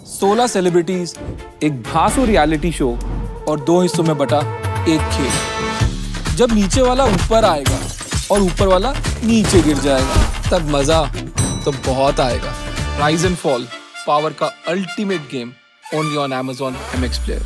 16 celebrities, एक धांसू reality show और 2 हिस्सों में बटा एक खेल। जब नीचे वाला ऊपर आएगा और ऊपर वाला नीचे गिर जाएगा, तब मजा तो बहुत आएगा। राइज एंड फॉल, पावर का ultimate game, only on Amazon MX Player।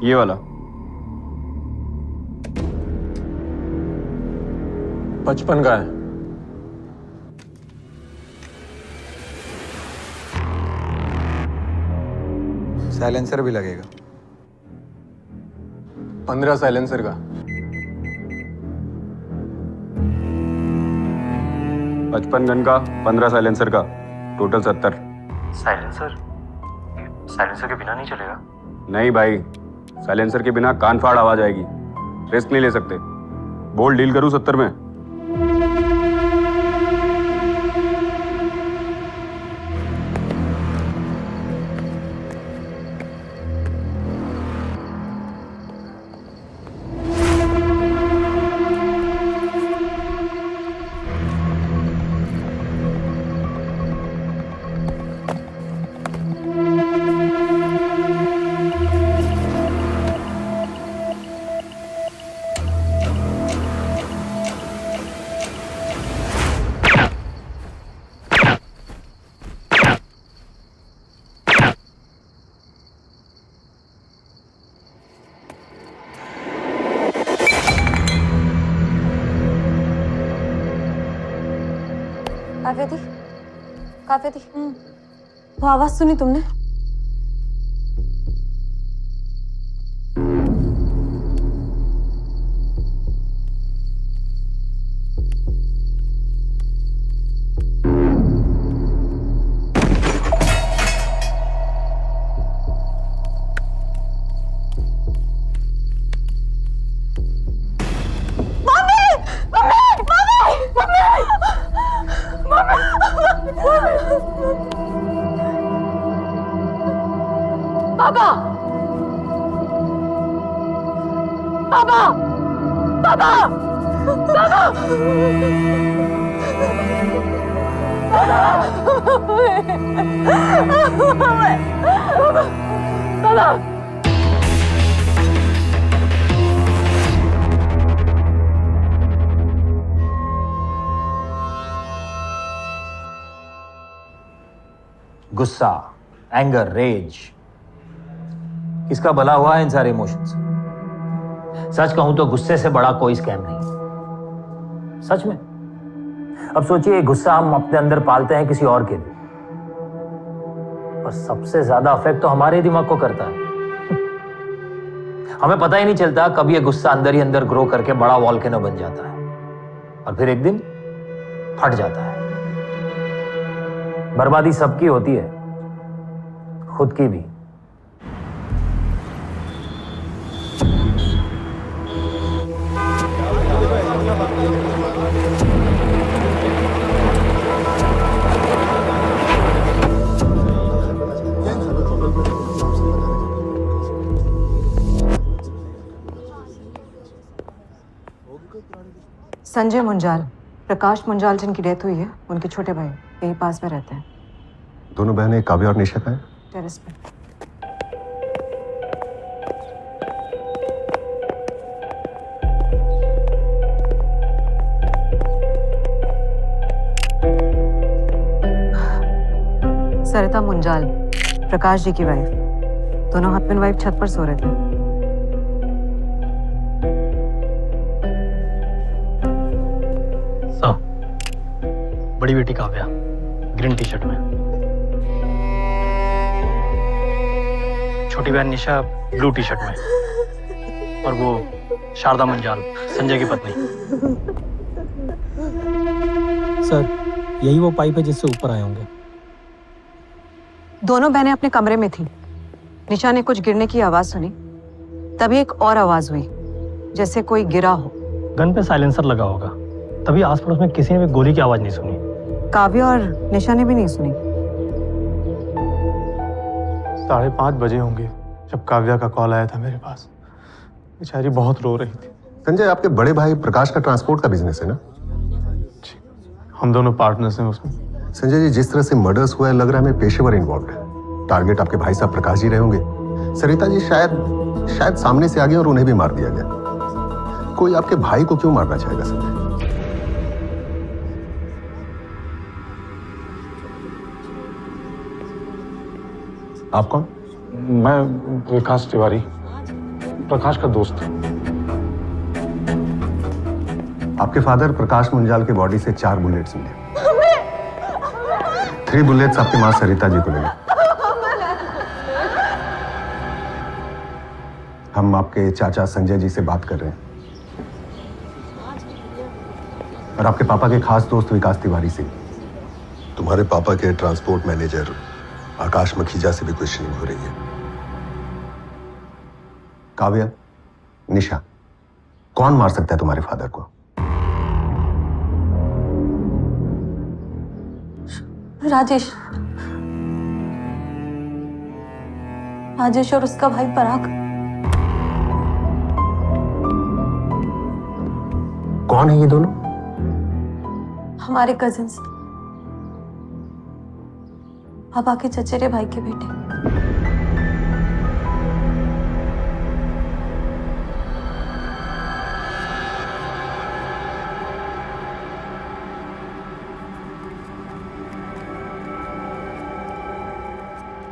ये वाला 55 का है। साइलेंसर भी लगेगा। 15 साइलेंसर का। 55 गन का, 15 साइलेंसर का, टोटल 70। साइलेंसर? साइलेंसर के बिना नहीं चलेगा? नहीं भाई, साइलेंसर के बिना कान फाड़ आवाज आएगी। रिस्क नहीं ले सकते। बोल डील करूं 70 में? काफी थी। वो आवाज सुनी तुमने? पापा! पापा! पापा! पापा! पापा! गुस्सा, एंगर, रेज, किसका भला हुआ है इन सारे इमोशंस? सच कहूं तो गुस्से से बड़ा कोई स्कैम नहीं, सच में। अब सोचिए, गुस्सा हम अपने अंदर पालते हैं किसी और के लिए, पर सबसे ज्यादा अफेक्ट तो हमारे दिमाग को करता है। हमें पता ही नहीं चलता कब ये गुस्सा अंदर ही अंदर ग्रो करके बड़ा वॉल्केनो बन जाता है और फिर एक दिन फट जाता है। बर्बादी सबकी होती है, खुद की भी। संजय मुंजाल, प्रकाश मुंजाल जिनकी डेथ हुई है, उनके छोटे भाई यही पास में रहते हैं। दोनों बहनें काव्या और निशा का है? टेरेस पे। सरिता मुंजाल, प्रकाश जी की वाइफ, दोनों हस्बैंड वाइफ छत पर सो रहे थे। बड़ी बेटी काव्या ग्रीन टी शर्ट में, छोटी बहन निशा ब्लू टी शर्ट में, और वो शारदा मुंजाल, संजय की पत्नी। सर, यही वो पाइप है जिससे ऊपर आए होंगे। दोनों बहनें अपने कमरे में थीं। निशा ने कुछ गिरने की आवाज सुनी, तभी एक और आवाज हुई, जैसे कोई गिरा हो। गन पे साइलेंसर लगा होगा, तभी आस पड़ोस में किसी ने भी गोली की आवाज नहीं सुनी। काव्या और निशा ने भी नहीं सुनी। 5:30 बजे होंगे जब काव्या का कॉल आया था मेरे पास। बेचारी बहुत रो रही थी। संजय, आपके बड़े भाई प्रकाश का ट्रांसपोर्ट का बिजनेस है ना? हम दोनों पार्टनर्स हैं उसमें। संजय जी, जिस तरह से मर्डर्स हुआ है, लग रहा है हमें पेशेवर इन्वॉल्व है। टारगेट आपके भाई साहब प्रकाश जी रहे होंगे। सरिता जी शायद सामने से आ गए और उन्हें भी मार दिया गया। कोई आपके भाई को क्यों मारना चाहेगा संजय? आप कौन? मैं विकास तिवारी, प्रकाश का दोस्त। आपके फादर प्रकाश मुंजाल के बॉडी से 4 बुलेट्स मिले। 3 बुलेट्स आपकी मां सरिता जी को लगे। हम आपके चाचा संजय जी से बात कर रहे हैं और आपके पापा के खास दोस्त विकास तिवारी से। तुम्हारे पापा के ट्रांसपोर्ट मैनेजर आकाश मखीजा से भी क्वेश्चनिंग हो रही है। काव्या, निशा, कौन मार सकता है तुम्हारे फादर को? राजेश। राजेश और उसका भाई पराग। कौन है ये दोनों? हमारे कजिन्स, पापा के चचेरे भाई के बेटे।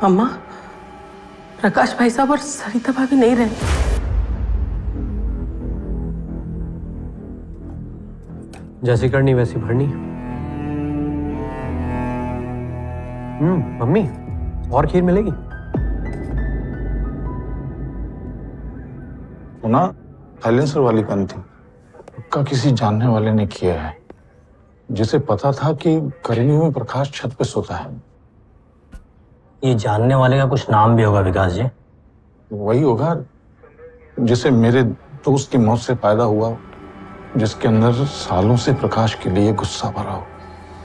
अम्मा, प्रकाश भाई साहब और सरिता भाभी नहीं रहे। जैसी करनी वैसी भरनी। मम्मी, और खीर मिलेगी? ना साइलेंसर वाली गन थी, पक्का किसी जानने वाले ने किया है, जिसे पता था कि गर्मियों में प्रकाश छत पे सोता है। ये जानने वाले का कुछ नाम भी होगा विकास जी। वही होगा जिसे मेरे दोस्त की मौत से पैदा हुआ, जिसके अंदर सालों से प्रकाश के लिए गुस्सा भरा हो।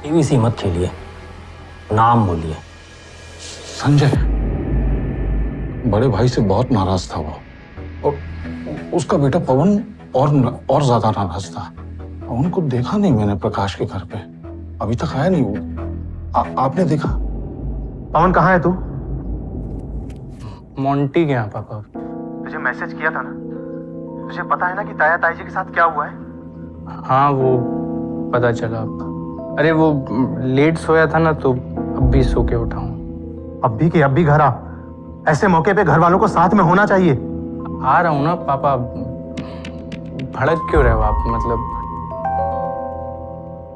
टीवी मत खेलिए, नाम बोलिए। संजय बड़े भाई से बहुत नाराज था वो, और उसका बेटा पवन और ज्यादा नाराज था। पवन को देखा नहीं मैंने प्रकाश के घर पे, अभी तक आया नहीं वो। आपने देखा? पवन कहाँ है तू? मोंटी के यहाँ पापा। तुझे मैसेज किया था ना? तुझे पता है ना कि ताया ताई जी के साथ क्या हुआ है? हाँ, वो पता चला। अरे वो लेट सोया था ना, तो अब भी सो के उठा हूँ। अब भी घर आ। ऐसे मौके पे घर वालों को साथ में होना चाहिए। आ रहा हूँ ना पापा। भड़क क्यों रहे हो आप? मतलब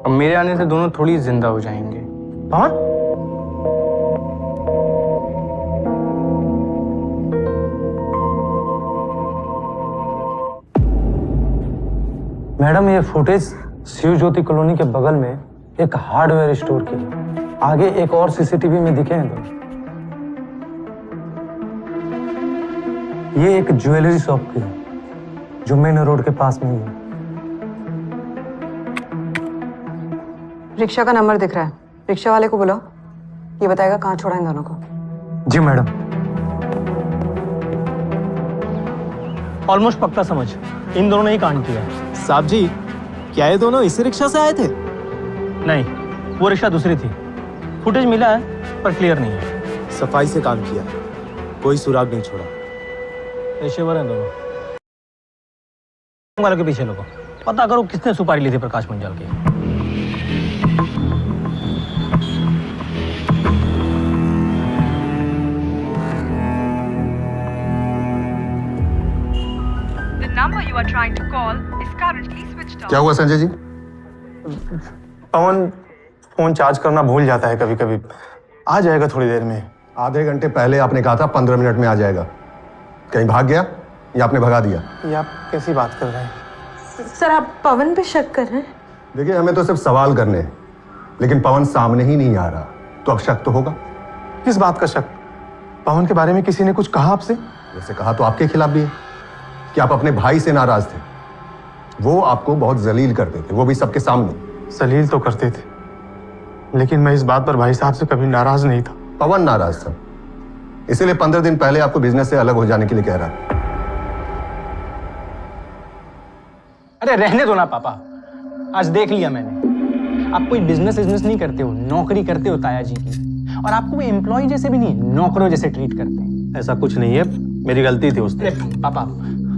अब मेरे आने से दोनों थोड़ी जिंदा हो जाएंगे। पवन, मैडम, ये फुटेज शिव ज्योति कॉलोनी के बगल में एक हार्डवेयर स्टोर की है। आगे एक और सीसीटीवी में दिखे हैं दोनों। ये एक ज्वेलरी शॉप की है जो मेन रोड के पास में ही है। रिक्शा का नंबर दिख रहा है, रिक्शा वाले को बुलाओ, ये बताएगा कहाँ छोड़ा इन दोनों को। जी मैडम। ऑलमोस्ट पक्का समझ, इन दोनों ने ही कांड किया है। साहब जी, क्या ये दोनों इसी रिक्शा से आए थे? नहीं, वो रिक्शा दूसरी थी। फुटेज मिला है पर क्लियर नहीं है। सफाई से काम किया, कोई सुराग नहीं छोड़ा। पेशेवर हैं दोनों। वालों के पीछे लोगों, पता करो किसने सुपारी ली थी प्रकाश मुंजाल की। क्या हुआ संजय जी? पवन फोन चार्ज करना भूल जाता है कभी कभी। आ जाएगा थोड़ी देर में। आधे घंटे पहले आपने कहा था 15 मिनट में आ जाएगा। कहीं भाग गया? या आपने भगा दिया? ये आप कैसी बात कर रहे हैं? सर आप पवन पे शक कर रहे हैं? देखिए, हमें तो सिर्फ सवाल करने हैं, लेकिन पवन सामने ही नहीं आ रहा, तो अब शक तो होगा। किस बात का शक? पवन के बारे में किसी ने कुछ कहा आपसे? वैसे कहा तो आपके खिलाफ भी है कि आप अपने भाई से नाराज थे। वो आपको बहुत जलील करते थे, वो भी सबके सामने। जलील तो करते थे, लेकिन मैं इस बात पर भाई साहब से कभी नाराज नहीं था। पवन नाराज था, इसीलिए 15 दिन पहले आपको बिजनेस से अलग हो जाने के लिए कह रहा था। अरे रहने दो ना पापा, आज देख लिया मैंने, आप कोई बिजनेस नहीं करते हो, नौकरी करते हो ताया जी की, और आपको कोई एम्प्लॉय जैसे भी नहीं, नौकरों जैसे ट्रीट करते हैं। ऐसा कुछ नहीं है, मेरी गलती थी उस दिन। पापा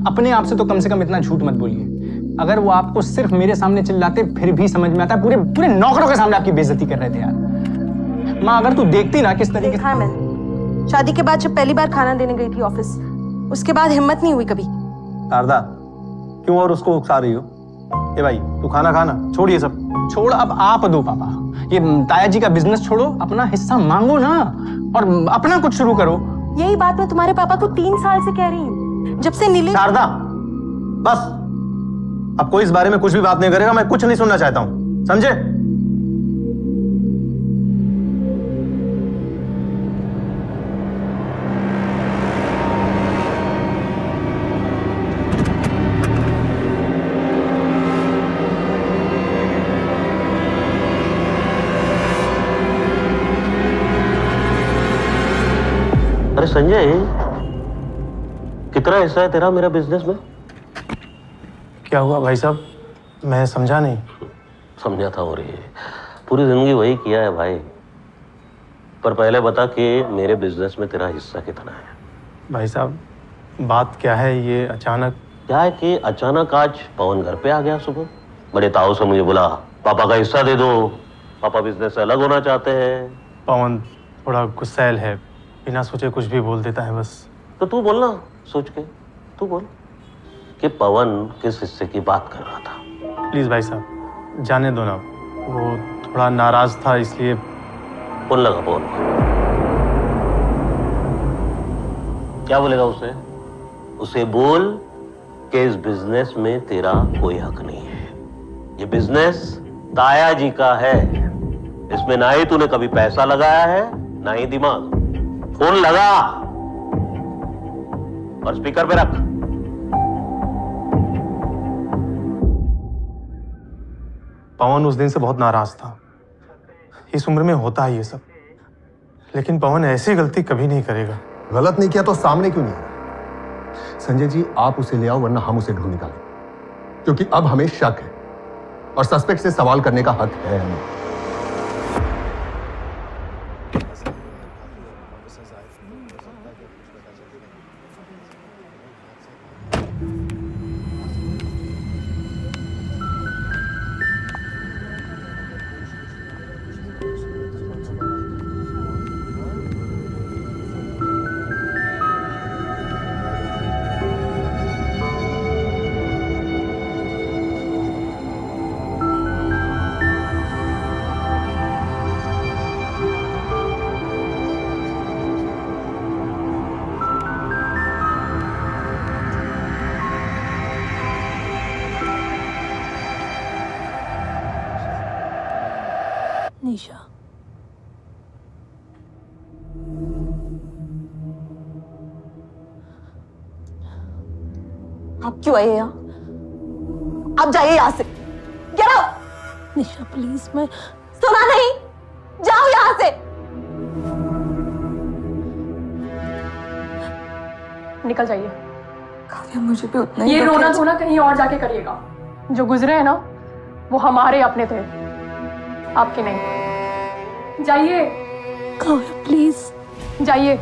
अपने आप से तो कम इतना झूठ मत बोलिए। अगर वो आपको सिर्फ मेरे सामने चिल्लाते फिर भी समझ में आता, पूरे पूरे नौकरों के सामने आपकी बेइज्जती कर रहे थे यार। माँ अगर तू देखती ना किस तरीके देखा है मैंने, शादी के बाद जब पहली बार खाना देने गई थी ऑफिस, उसके बाद हिम्मत नहीं हुई कभी। शारदा, क्यों और उसको उकसा रही हो? ए भाई, तू खाना खाना, छोड़ ये सब। छोड़ अब आप दो पापा, ये ताया जी का बिजनेस छोड़ो, अपना हिस्सा मांगो ना और अपना कुछ शुरू करो। यही बात मैं तुम्हारे पापा को 3 साल से कह रही हूँ, जब से नीले। शारदा, बस अब कोई इस बारे में कुछ भी बात नहीं करेगा, मैं कुछ नहीं सुनना चाहता हूं, समझे? अरे संजय, कितना हिस्सा है तेरा मेरा बिजनेस में? क्या हुआ भाई साहब, मैं समझा नहीं। समझा था और ये पूरी जिंदगी वही किया है भाई, पर पहले बता कि मेरे बिजनेस में तेरा हिस्सा कितना है? भाई साहब, बात क्या है, ये अचानक क्या है कि अचानक आज पवन घर पे आ गया सुबह, बड़े ताव से मुझे बोला पापा का हिस्सा दे दो, पापा बिजनेस से अलग होना चाहते हैं। पवन थोड़ा गुस्सैल है, बिना सोचे कुछ भी बोल देता है बस। तो तू बोलना, सोच के तू बोल कि पवन किस हिस्से की बात कर रहा था। प्लीज भाई साहब, जाने दो ना, वो थोड़ा नाराज था इसलिए। बोल लगा पवन, क्या बोलेगा उसे? उसे बोल कि इस बिजनेस में तेरा कोई हक नहीं है, ये बिजनेस ताया जी का है, इसमें ना ही तूने कभी पैसा लगाया है ना ही दिमाग। फोन लगा और स्पीकर पे रख। पवन उस दिन से बहुत नाराज था, इस उम्र में होता है ये सब, लेकिन पवन ऐसी गलती कभी नहीं करेगा। गलत नहीं किया तो सामने क्यों नहीं आया? संजय जी, आप उसे ले आओ, वरना हम उसे ढूंढ निकालें, क्योंकि अब हमें शक है और सस्पेक्ट से सवाल करने का हक है हमें। निशा, आप क्यों आए यहाँ? आप जाइए यहाँ से। Get out! निशा प्लीज, मैं सुना नहीं, जाओ यहाँ से। निकल जाइए। काव्या, मुझे भी उतना ही ये दुख रोना है। धोना कहीं और जाके करिएगा। जो गुजरे हैं ना, वो हमारे अपने थे, आपके नहीं। जाइए। काव्या प्लीज जाइए।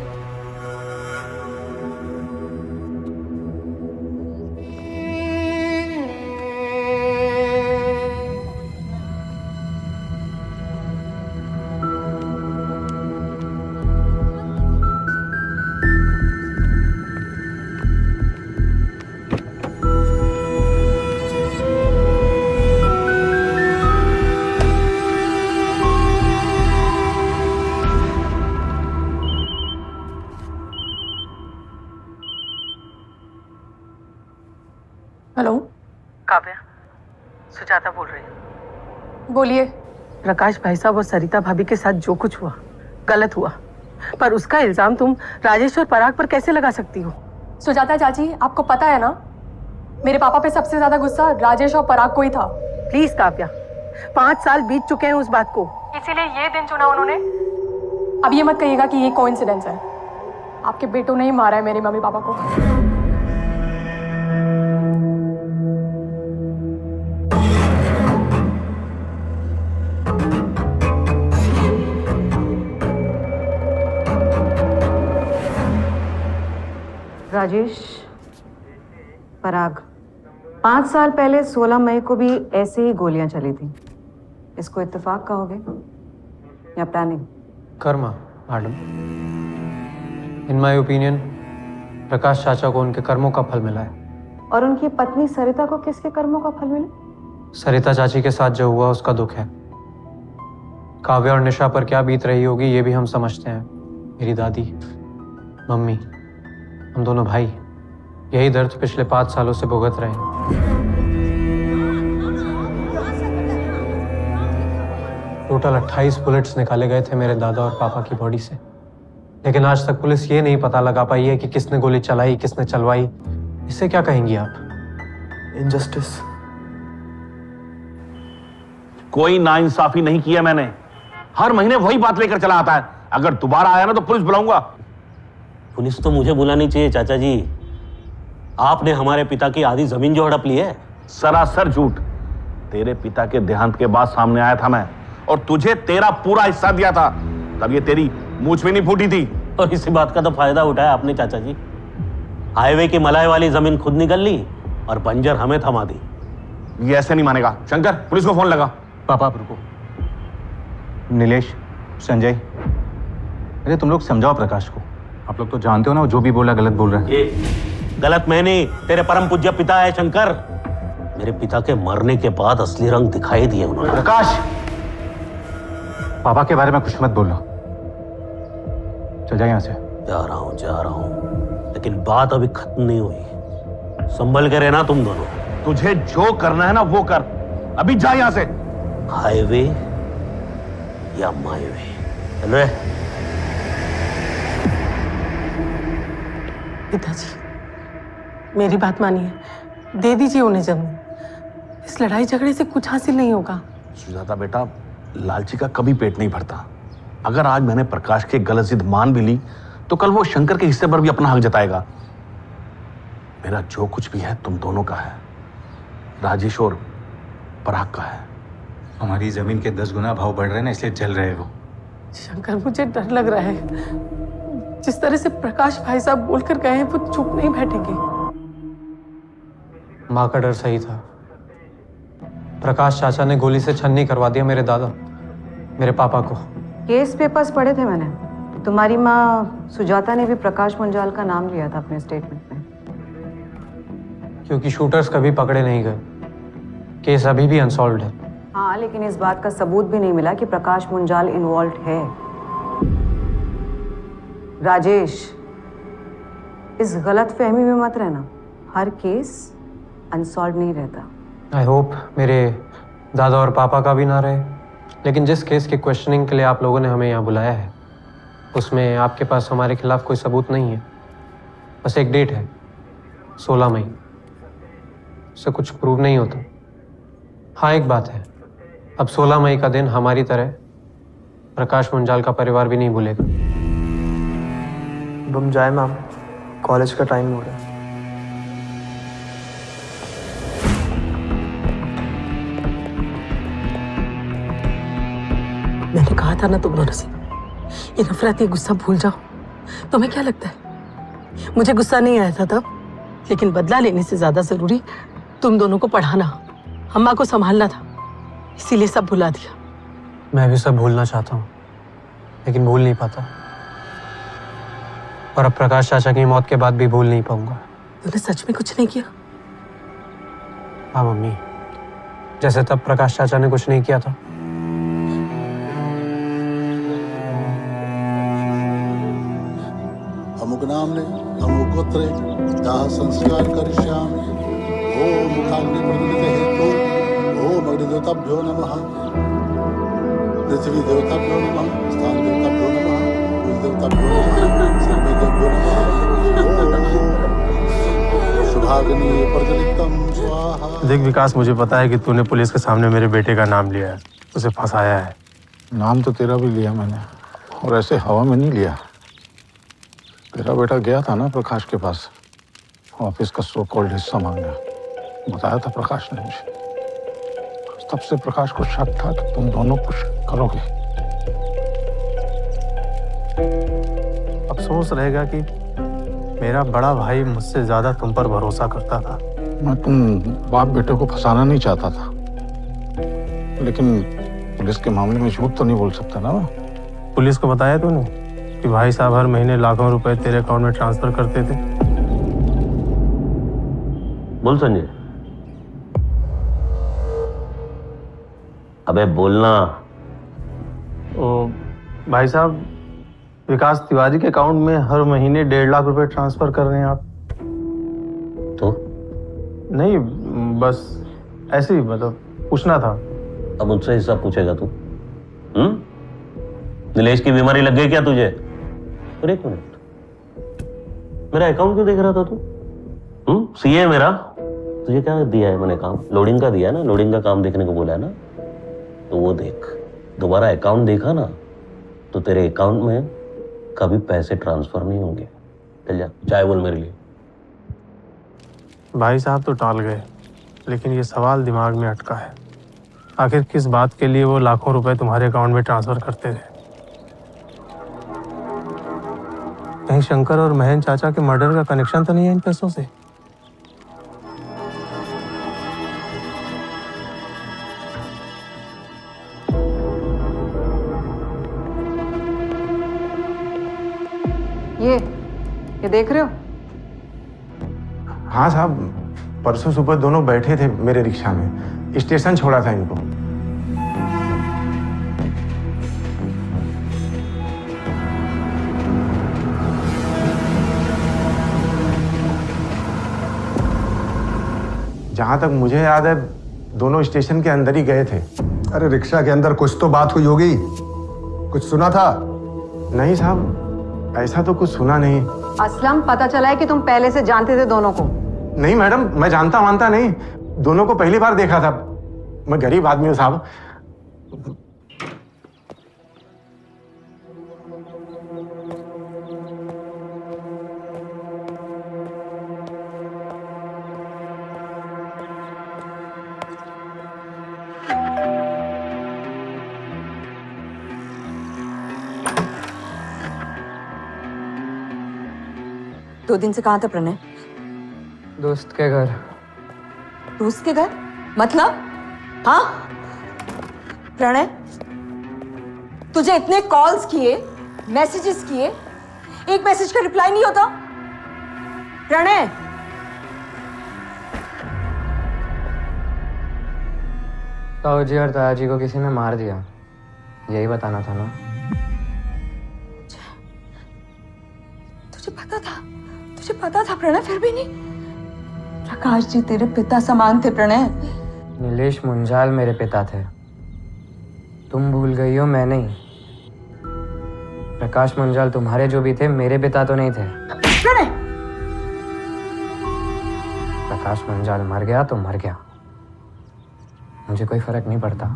हेलो काव्या, सुजाता बोल रही हूँ। बोलिए। प्रकाश भाई साहब और सरिता भाभी के साथ जो कुछ हुआ गलत हुआ, पर उसका इल्जाम तुम राजेश और पराग पर कैसे लगा सकती हो? सुजाता चाची, आपको पता है ना, मेरे पापा पे सबसे ज्यादा गुस्सा राजेश और पराग को ही था। प्लीज काव्या, 5 साल बीत चुके हैं उस बात को। इसीलिए ये दिन चुना उन्होंने। अब ये मत कहिएगा कि ये कोइंसिडेंस है। आपके बेटों ने ही मारा है मेरे मम्मी पापा को। राजेश, पराग, 5 साल पहले 16 मई को भी ऐसे ही गोलियां चली थी। इसको इत्तेफाक कहोगे या प्लानिंग? कर्मा madam. In my opinion Prakash चाचा को उनके कर्मों का फल मिला है। और उनकी पत्नी सरिता को किसके कर्मों का फल मिला? सरिता चाची के साथ जो हुआ उसका दुख है। काव्या और निशा पर क्या बीत रही होगी ये भी हम समझते हैं। मेरी दादी, मम्मी, हम दोनों भाई यही दर्द पिछले 5 सालों से भुगत रहे हैं। टोटल 28 बुलेट्स निकाले गए थे मेरे दादा और पापा की बॉडी से, लेकिन आज तक पुलिस ये नहीं पता लगा पाई है कि किसने गोली चलाई, किसने चलवाई। इससे क्या कहेंगी आप? इनजस्टिस। कोई नाइंसाफी नहीं किया मैंने। हर महीने वही बात लेकर चला आता है। अगर दोबारा आया ना तो पुलिस बुलाऊंगा। पुलिस तो मुझे बुलानी चाहिए चाचा जी। आपने हमारे पिता की आधी जमीन जो हड़प ली है। सरासर झूठ। तेरे पिता के देहांत के बाद सामने आया था मैं, और तुझे तेरा पूरा हिस्सा दिया था। तब ये तेरी मूंछ भी नहीं फूटी थी। और इसी बात का तो फायदा उठाया आपने चाचा जी। हाईवे की मलाई वाली जमीन खुद निकल ली और बंजर हमें थमा दी। ये ऐसे नहीं मानेगा। शंकर, पुलिस को फोन लगा। पापा आप रुको। नीलेश, संजय, अरे तुम लोग समझाओ प्रकाश को। आप लोग तो जानते हो ना वो जो भी बोला गलत बोल रहे हैं। ये गलत मैं नहीं, तेरे परम पूज्य पिता है शंकर। मेरे पिता के मरने के बाद असली रंग दिखाई दिए उन्होंने। प्रकाश, पापा के बारे में कुछ मत बोलो। चल जाए यहाँ से। जा रहा हूं, लेकिन बात अभी खत्म नहीं हुई। संभल के रहना तुम दोनों। तुझे जो करना है ना वो कर। अभी जा यहाँ से। हाईवे या माई वे, चल रहे। पिताजी, मेरी बात मानिए, दे दीजिए उन्हें जमीन। इस लड़ाई झगड़े से कुछ हासिल नहीं होगा। सुजाता बेटा, लालची का कभी पेट नहीं भरता। अगर आज मैंने प्रकाश की गलत जिद मान भी ली तो कल वो शंकर के हिस्से पर भी अपना हक जताएगा। मेरा जो कुछ भी है तुम दोनों का है, राजेश और पराग का है। हमारी जमीन के 10 गुना भाव बढ़ रहे हैं ना, इसलिए जल रहे हो। शंकर, मुझे डर लग रहा है। जिस तरह से प्रकाश भाई साहब बोलकर गए हैं वो चुप नहीं बैठेंगे। माँ का डर सही था। प्रकाश चाचा ने गोली से छन्नी करवा दिया मेरे दादा, मेरे पापा को। केस पेपर्स पढ़े थे मैंने। तुम्हारी माँ सुजाता ने भी प्रकाश मुंजाल का नाम लिया था अपने स्टेटमेंट में। क्योंकि शूटर्स कभी पकड़े नहीं गए। केस अभी भी अनसॉल्व्ड है। हाँ, लेकिन इस बात का सबूत भी नहीं मिला कि प्रकाश मुंजाल इन्वॉल्व है। राजेश, इस गलत फहमी में मत रहना। हर केस अनसॉल्व नहीं रहता। आई होप मेरे दादा और पापा का भी ना रहे। लेकिन जिस केस की क्वेश्चनिंग के लिए आप लोगों ने हमें यहाँ बुलाया है उसमें आपके पास हमारे खिलाफ कोई सबूत नहीं है। बस एक डेट है, 16 मई। उससे कुछ प्रूव नहीं होता। हाँ, एक बात है, अब 16 मई का दिन हमारी तरह प्रकाश मुंजाल का परिवार भी नहीं भूलेगा। अब हम जाए मैम, कॉलेज का टाइम हो रहा है। मैंने कहा था ना तुम दोनों से, ये नफरत, ये गुस्सा भूल जाओ। तुम्हें क्या लगता है मुझे गुस्सा नहीं आया था तब? लेकिन बदला लेने से ज्यादा जरूरी तुम दोनों को पढ़ाना, अम्मा को संभालना था। इसीलिए सब भुला दिया। मैं भी सब भूलना चाहता हूँ, लेकिन भूल नहीं पाता। और अब प्रकाश चाचा की मौत के बाद भी भूल नहीं पाऊंगा। तूने सच में कुछ नहीं किया? हाँ मम्मी, जैसे तब प्रकाश चाचा ने कुछ नहीं किया था। अमुक नामने अमुकोत्रे दाह संस्कार करिष्यामि। ओम देवताभ्यो नमः, पृथ्वी देवताभ्यो नमः, स्थान देवताभ्यो नमः, कुल देवताभ्यो नमः, सर्वे देवभ्यो नमः। शुभाग्नि प्रज्वलितम स्वाहा। देख विकास, मुझे पता है कि तूने पुलिस के सामने मेरे बेटे का नाम लिया है, उसे फंसाया है। नाम तो तेरा भी लिया मैंने, और ऐसे हवा में नहीं लिया। तेरा बेटा गया था ना प्रकाश के पास ऑफिस का सो कॉल्ड हिस्सा मांगने, बताया था प्रकाश ने मुझे। तब से प्रकाश को शक था कि तुम दोनों कुछ करोगे। अफसोस रहेगा कि मेरा बड़ा भाई मुझसे ज्यादा तुम पर भरोसा करता था। मैं तुम बाप बेटे को फंसाना नहीं चाहता था, लेकिन पुलिस के मामले में झूठ तो नहीं बोल सकता ना। पुलिस को बताया तूने कि भाई साहब हर महीने लाखों रुपए तेरे अकाउंट में ट्रांसफर करते थे? बोल संजय। अबे बोलना। ओ भाई साहब, विकास तिवारी के अकाउंट में हर महीने 1.5 लाख रुपए ट्रांसफर कर रहे हैं आप। तो नहीं, बस ऐसे ही, मतलब पूछना था। अब मुझसे हिस्सा पूछेगा तू? नीलेश की बीमारी लग गई क्या तुझे? और एक मिनट, मेरा अकाउंट क्यों देख रहा था तू? सीए मेरा, तुझे क्या दिया है मैंने काम? लोडिंग का दिया है ना, लोडिंग का काम देखने को बोला है ना, तो वो देख। दोबारा अकाउंट देखा ना तो तेरे अकाउंट में कभी पैसे ट्रांसफर नहीं होंगे। चल जा, चाय बोल मेरे लिए। भाई साहब तो टाल गए, लेकिन ये सवाल दिमाग में अटका है। आखिर किस बात के लिए वो लाखों रुपए तुम्हारे अकाउंट में ट्रांसफर करते थे? कहीं शंकर और महन चाचा के मर्डर का कनेक्शन तो नहीं है इन पैसों से? ये देख रहे हो? हाँ साहब, परसों सुबह दोनों बैठे थे मेरे रिक्शा में, स्टेशन छोड़ा था इनको। जहां तक मुझे याद है दोनों स्टेशन के अंदर ही गए थे। अरे रिक्शा के अंदर कुछ तो बात हुई होगी, कुछ सुना था? नहीं साहब, ऐसा तो कुछ सुना नहीं। असलम, पता चला है कि तुम पहले से जानते थे दोनों को। नहीं मैडम, मैं जानता मानता नहीं, दोनों को पहली बार देखा था। मैं गरीब आदमी हूँ साहब। दो दिन से कहाँ था प्रणय? दोस्त के घर। दोस्त के घर मतलब? हाँ प्रणय, तुझे इतने कॉल्स किए, मैसेजेस किए, एक मैसेज का रिप्लाई नहीं होता? प्रणय, ताऊ जी और ताया जी को किसी ने मार दिया, यही बताना था ना। तुझे पता था प्रणय, फिर भी नहीं? प्रकाश जी तेरे पिता समान थे प्रणय। नीलेश मुंजाल मेरे पिता थे, तुम भूल गई हो, मैं नहीं। प्रकाश मुंजाल तुम्हारे जो भी थे, मेरे पिता तो नहीं थे। प्रणय, प्रकाश मुंजाल मर गया तो मर गया, मुझे कोई फर्क नहीं पड़ता।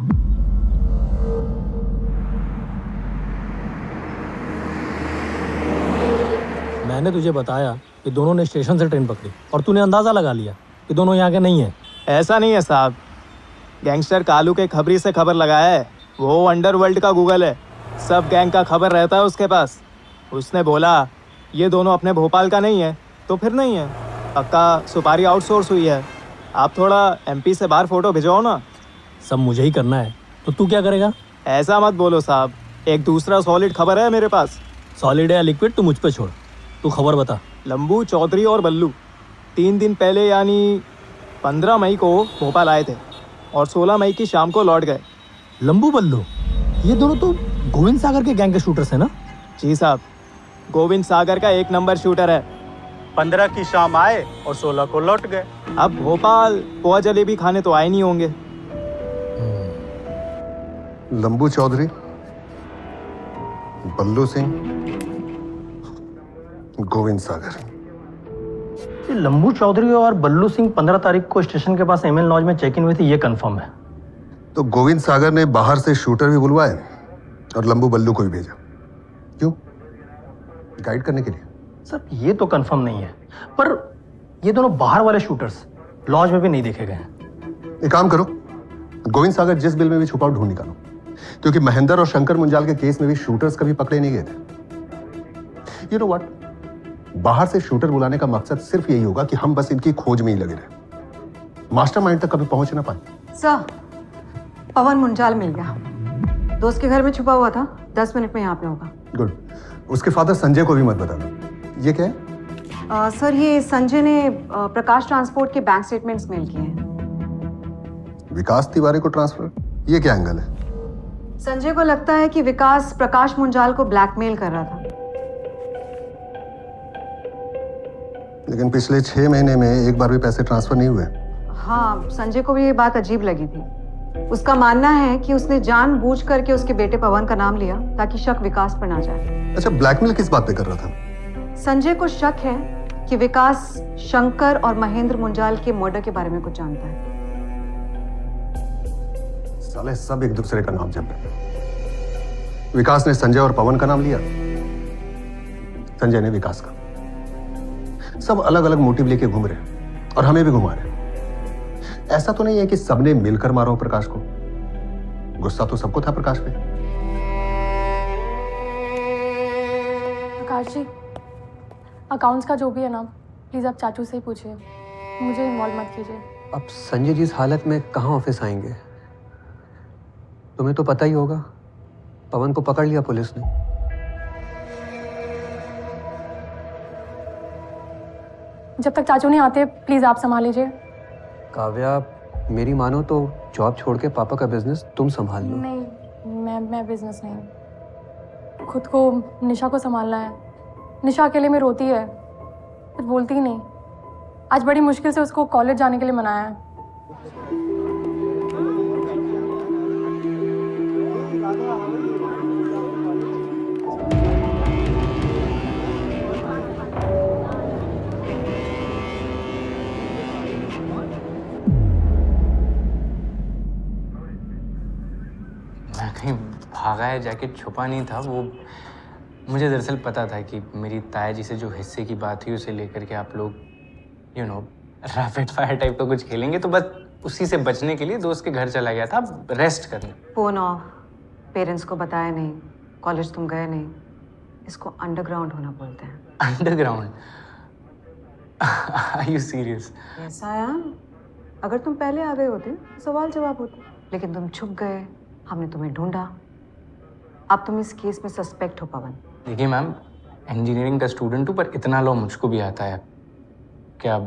मैंने तुझे बताया कि दोनों ने स्टेशन से ट्रेन पकड़ी और तूने अंदाजा लगा लिया कि दोनों यहाँ के नहीं है। ऐसा नहीं है साहब, गैंगस्टर कालू के खबरी से खबर लगाया है। वो अंडरवर्ल्ड का गूगल है, सब गैंग का खबर रहता है उसके पास। उसने बोला ये दोनों अपने भोपाल का नहीं है तो फिर नहीं है, पक्का सुपारी आउटसोर्स हुई है। आप थोड़ा एमपी से बाहर फोटो भिजवाओ ना। सब मुझे ही करना है तो तू क्या करेगा? ऐसा मत बोलो साहब, एक दूसरा सॉलिड खबर है मेरे पास। सॉलिड या लिक्विड तू मुझ पे छोड़, तू खबर बता। लंबू, चौधरी और बल्लू 3 दिन पहले यानी 15 मई को भोपाल आए थे और 16 मई की शाम को लौट गए। लंबू बल्लू ये दोनों तो गोविंद सागर के गैंग के शूटर्स हैं ना? जी साहब, गोविंद सागर का 1 नंबर शूटर है। 15 की शाम आए और 16 को लौट गए। अब भोपाल पोहा जलेबी खाने तो आए नहीं होंगे। लंबू चौधरी, बल्लू सिंह, गोविंद सागर। ये लंबू चौधरी और बल्लू सिंह 15 तारीख को स्टेशन के पास एमएल लॉज में चेक इन हुए थे, ये कंफर्म है। तो गोविंद सागर ने बाहर से शूटर भी बुलवाए और लंबू बल्लू को भी भेजा। क्यों? गाइड करने के लिए? सर ये तो कंफर्म नहीं है, पर ये दोनों बाहर वाले शूटर्स लॉज में भी नहीं देखे गए हैं। एक काम करो, गोविंद सागर जिस बिल में भी छुपा ढूंढ निकालो, क्योंकि महेंद्र और शंकर मुंजाल के केस में भी शूटर्स कभी पकड़े नहीं गए थे। यू नो व्हाट, बाहर से शूटर बुलाने का मकसद सिर्फ यही होगा कि हम बस इनकी खोज में ही लगे रहे, मास्टरमाइंड तक कभी पहुंच ना पाए। सर, पवन मुंजाल मिल गया, दोस्त के घर में छुपा हुआ था, 10 मिनट में यहाँ पे होगा। गुड। उसके फादर संजय को भी मत बताना। ये क्या है? सर ये संजय ने प्रकाश ट्रांसपोर्ट के बैंक स्टेटमेंट्स मेल किए हैं। विकास तिवारी को ट्रांसफर? ये क्या एंगल है? संजय को लगता है कि विकास प्रकाश मुंजाल को ब्लैकमेल कर रहा था। लेकिन पिछले 6 महीने में एक बार भी पैसे ट्रांसफर नहीं हुए। हाँ, संजय को भी ये बात अजीब लगी थी। उसका मानना है कि उसने जानबूझ करके उसके बेटे पवन का नाम लिया ताकि शक विकास पर ना जाए। अच्छा, ब्लैकमेल किस बात पे कर रहा था? संजय को शक है कि विकास शंकर और महेंद्र मुंजाल के मर्डर के बारे में कुछ जानता है। साले सब एक दूसरे का नाम जप रहे हैं। विकास ने संजय और पवन का नाम लिया, संजय ने विकास का। सब अलग अलग मोटिव लेके घूम रहे हैं और हमें भी घुमा रहे हैं। ऐसा तो नहीं है कि सबने मिलकर मारा हो प्रकाश को। गुस्सा तो सबको था प्रकाश पे। प्रकाश जी, अकाउंट्स का जो भी है ना, प्लीज आप चाचू से ही पूछिए, मुझे इन्वॉल्व मत कीजिए। अब संजय जी इस हालत में कहाँ ऑफिस आएंगे? तुम्हें तो पता ही होगा, पवन को पकड़ लिया पुलिस ने। जब तक चाचू नहीं आते प्लीज आप संभाल लीजिए। काव्या, मेरी मानो तो जॉब छोड़ के पापा का बिजनेस तुम संभाल लो। नहीं, मैं बिजनेस नहीं, खुद को निशा को संभालना है। निशा अकेले में रोती है, कुछ बोलती ही नहीं। आज बड़ी मुश्किल से उसको कॉलेज जाने के लिए मनाया है। मैं कहीं भागा या जाके छुपा नहीं था। वो मुझे दरअसल पता था कि मेरी ताया जी से जो हिस्से की बात हुई उसे लेकर के आप लोग रैपिड फायर टाइप का कुछ खेलेंगे, तो बस उसी से बचने के लिए दोस्त के घर चला गया था रेस्ट करने। फोन ऑफ, पेरेंट्स को बताया नहीं, कॉलेज तुम गए नहीं। इसको अंडरग्राउंड होना बोलते हैं। अंडरग्राउंड? Are you serious? ऐसा यार, अगर तुम पहले आ गए होते तो सवाल जवाब होते, लेकिन तुम छुप गए, हमने तुम्हें ढूंढा। अब तुम इस केस में सस्पेक्ट हो पवन। देखिए मैम, इंजीनियरिंग का स्टूडेंट हूँ, पर इतना लॉ मुझको भी आता है। क्या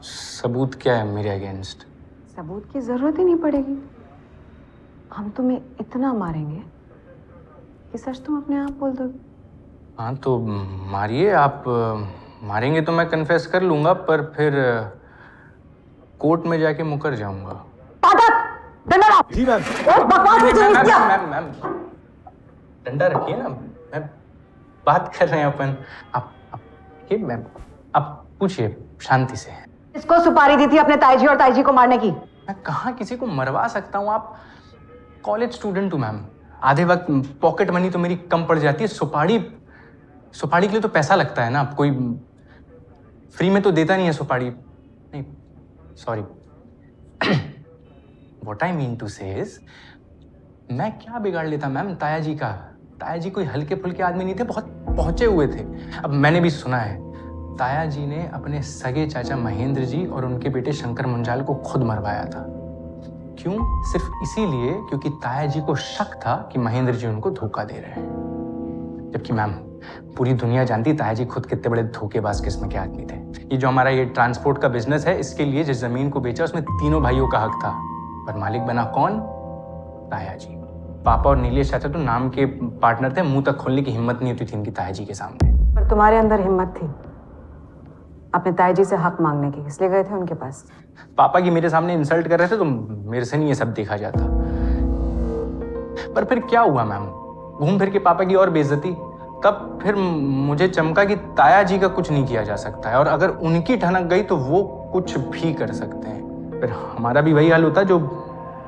सबूत क्या है मेरे अगेंस्ट? सबूत की जरूरत ही नहीं पड़ेगी। हम तुम्हें इतना मारेंगे कि सच तुम अपने आप बोल दोगे। हाँ तो मारिए आप। मारेंगे तो मैं कन्फेस कर लूंगा, पर फिर कोर्ट में जाके मुकर जाऊंगा। जी मैम। मैम डंडा रखिए ना, मैम बात कर रहे हैं अपन। आप ये मैम, आप पूछिए शांति से। इसको सुपारी दी थी अपने ताईजी और ताईजी को मारने की? मैं कहाँ किसी को मरवा सकता हूँ? आप कॉलेज स्टूडेंट हूँ मैम, आधे वक्त पॉकेट मनी तो मेरी कम पड़ जाती है। सुपारी के लिए तो पैसा लगता है ना, कोई फ्री में तो देता नहीं है सुपारी। नहीं sorry, what I mean to say is, मैं क्या बिगाड़ लेता मैम ताया जी का? ताया जी कोई हल्के फुल्के आदमी नहीं थे, बहुत पहुंचे हुए थे। अब मैंने भी सुना है ताया जी ने अपने सगे चाचा महेंद्र जी और उनके बेटे शंकर मुंजाल को खुद मरवाया था। क्यों? सिर्फ इसीलिए क्योंकि ताया जी को शक था कि महेंद्र जी उनको धोखा दे रहे हैं। जबकि मैम पूरी दुनिया जानती ताया जी खुद कितने बड़े धोखेबाज किस्म के आदमी थे। ये जो हमारा ये ट्रांसपोर्ट का बिजनेस है, इसके लिए जिस जमीन को बेचा उसमें तीनों भाइयों का हक था, पर मालिक बना कौन? ताया जी। पापा और नीलेश चाचा तो नाम के पार्टनर थे, मुंह तक खोलने की हिम्मत नहीं होती थी इनकी ताया जी के सामने। पर तुम्हारे अंदर हिम्मत थी अपने ताई जी से हक मांगने की, इसलिए गए थे उनके पास। पापा की मेरे सामने इंसल्ट कर रहे थे तो मेरे से नहीं ये सब देखा जाता। पर फिर क्या हुआ मैम, घूम फिर के पापा की और बेइज्जती। तब फिर मुझे चमका कि ताया जी का कुछ नहीं किया जा सकता है, और अगर उनकी ठनक गई तो वो कुछ भी कर सकते हैं। फिर हमारा भी वही हाल होता जो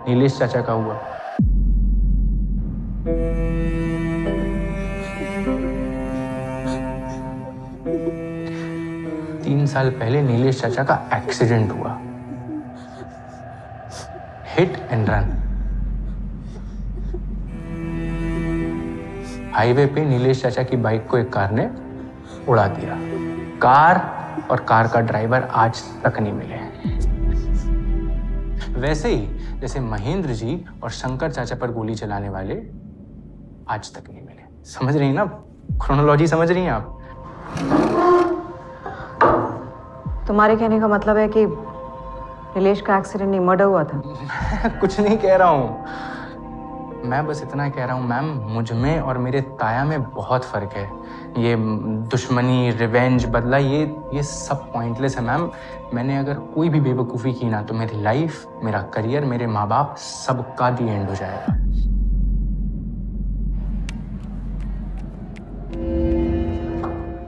नीलेश चाचा का हुआ। तीन साल पहले नीलेश चाचा का एक्सीडेंट हुआ, हिट एंड रन। हाईवे पे नीलेश चाचा की बाइक को एक कार ने उड़ा दिया। कार और कार का ड्राइवर आज तक नहीं मिले। वैसे ही जैसे महेंद्र जी और शंकर चाचा पर गोली चलाने वाले आज तक नहीं मिले। समझ रही हैं ना, क्रोनोलॉजी समझ रही हैं आप? तुम्हारे कहने का मतलब है कि नीलेश का एक्सीडेंट नहीं, मर्डर हुआ था? कुछ नहीं कह रहा हूं, मैं बस इतना कह रहा हूं मैम, मुझ में और मेरे ताया में बहुत फर्क है। ये दुश्मनी, रिवेंज, बदला, ये सब पॉइंटलेस है मैम। मैंने अगर कोई भी बेवकूफ़ी की ना तो मेरी लाइफ, मेरा करियर, मेरे माँ बाप सबका दी एंड हो जाएगा।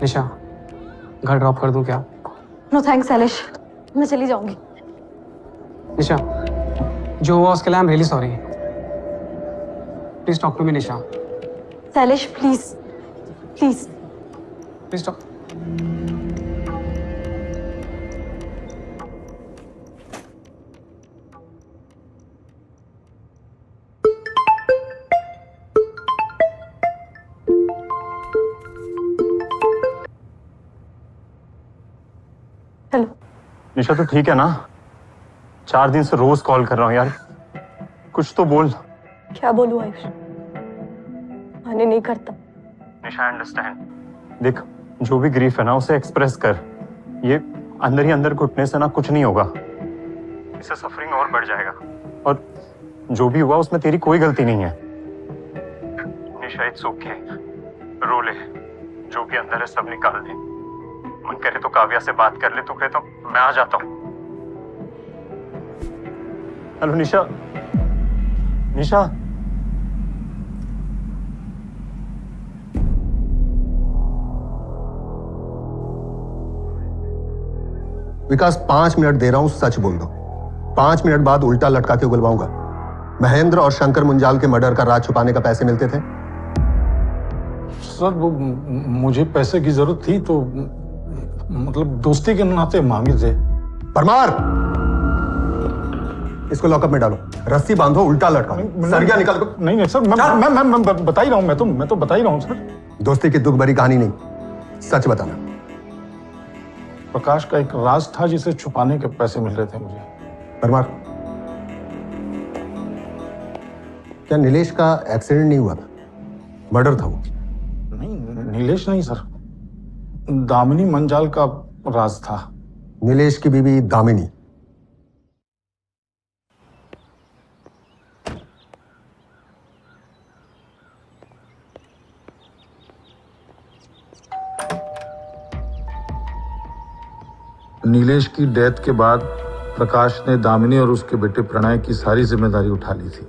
निशा, घर ड्रॉप कर दूं क्या? नो थैंक्स शैलेश, मैं चली जाऊंगी। निशा, जो हुआ उसके लिए I am really sorry. Please talk to me Nisha. Shailesh please please please talk. Hello Nisha, तो ठीक है ना? 4 दिन से रोज कॉल कर रहा हूँ यार, कुछ तो बोल। क्या बोलूं आयुष, माने नहीं करता। निशा अंडरस्टैंड, देख जो भी ग्रीफ है ना उसे एक्सप्रेस कर। ये अंदर ही अंदर घुटने से ना कुछ नहीं होगा, इससे सफरिंग और बढ़ जाएगा। और जो भी हुआ उसमें तेरी कोई गलती नहीं है। निशा इट्स ओके, रो ले, जो भी अंदर है सब निकाल दे। मन करे तो काव्या से बात कर ले, तो कहे तो मैं आ जाता हूँ। हेलो निशा, निशा। विकास 5 मिनट दे रहा हूं, सच बोल दो। 5 मिनट बाद उल्टा लटका के उगलवाऊंगा। महेंद्र और शंकर मुंजाल के मर्डर का राज छुपाने का पैसे मिलते थे? सर वो मुझे पैसे की जरूरत थी तो मतलब दोस्ती के नाते मांगे थे। परमार, इसको लॉकअप में डालो, रस्सी बांधो, उल्टा लटकाओ, सरिया निकाल को। नहीं सर, मैं बता ही रहा हूँ, मैं तो बता ही रहा हूँ सर। दोस्ती की दुख भरी कहानी नहीं, सच बताना। प्रकाश का एक राज था जिसे छुपाने के पैसे मिल रहे थे मुझे। परमार, क्या नीलेश का एक्सीडेंट नहीं हुआ था, मर्डर था वो? नहीं, नीलेश नहीं सर, दामिनी मंजाल का राज था। नीलेश की बीवी दामिनी? नीलेश की डेथ के बाद प्रकाश ने दामिनी और उसके बेटे प्रणय की सारी जिम्मेदारी उठा ली थी।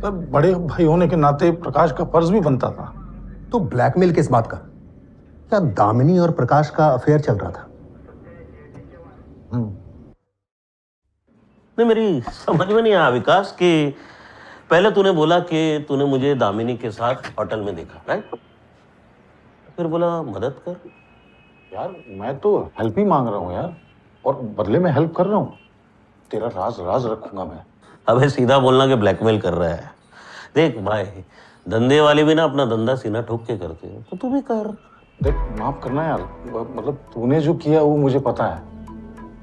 तो बड़े भाई होने के नाते प्रकाश का फर्ज भी बनता था। तो ब्लैकमेल किस बात का? क्या दामिनी और प्रकाश का अफेयर चल रहा था? नहीं, मेरी समझ में नहीं आया विकास कि पहले तूने बोला कि तूने मुझे दामिनी के साथ होटल में देखा, राइट? फिर बोला मदद कर। यार मैं तो हेल्प ही मांग रहा हूँ यार, और बदले में हेल्प कर रहा हूँ। तेरा राज राज रखूंगा मैं। अबे सीधा बोलना कि ब्लैकमेल कर रहा है। देख भाई, धंधे वाले भी ना अपना धंधा सीना ठोक के करते हैं, तो तू भी कर। देख, माफ करना यार, मतलब तूने जो किया वो मुझे पता है।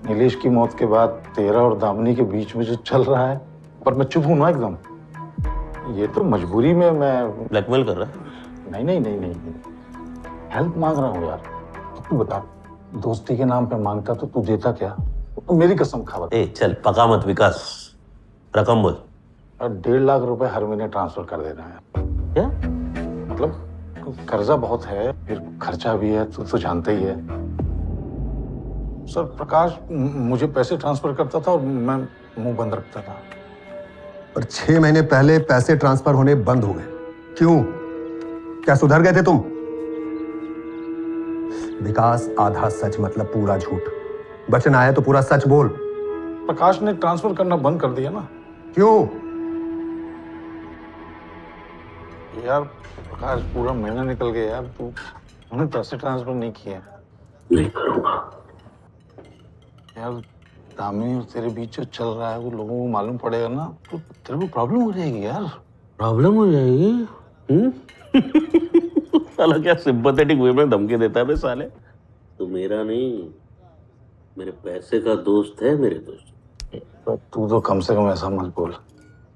नीलेश की मौत के बाद तेरा और दामिनी के बीच में जो चल रहा है, पर मैं चुप हूं ना एकदम। ये तो मजबूरी में मैं। ब्लैकमेल कर रहा है? नहीं नहीं नहीं नहीं, हेल्प मांग रहा हूँ यार। तू बता, दोस्ती के नाम पे मांगता तो तू देता क्या? तो मेरी कसम खा बता। ए चल पका मत विकास, रकम बोल। 1.5 लाख रुपए हर महीने ट्रांसफर कर देना है। क्या मतलब कर्जा बहुत है, फिर खर्चा भी है, तू तो जानता ही है। सर प्रकाश मुझे पैसे ट्रांसफर करता था और मैं मुंह बंद रखता था। और 6 महीने पहले पैसे ट्रांसफर होने बंद हो गए। क्यों? क्या सुधर गए थे तुम? विकास, आधा सच मतलब पूरा झूठ। वचन आया तो पूरा सच बोल। प्रकाश ने ट्रांसफर करना बंद कर दिया ना। क्यों? यार प्रकाश, पूरा महीना निकल गया यार, तू उन्हें पैसे ट्रांसफर नहीं किए। नहीं करूंगा यार, दामिनी और तेरे बीच जो चल रहा है वो लोगों को मालूम पड़ेगा ना, तो तेरे को प्रॉब्लम हो जाएगी यार। प्रॉब्लम हो जाएगी? साला क्या सिंपैथेटिक वे में धमकी देता है बे साले। तू मेरा नहीं, मेरे पैसे का दोस्त है, मेरे दोस्त। पर तू तो कम से कम ऐसा मत बोल।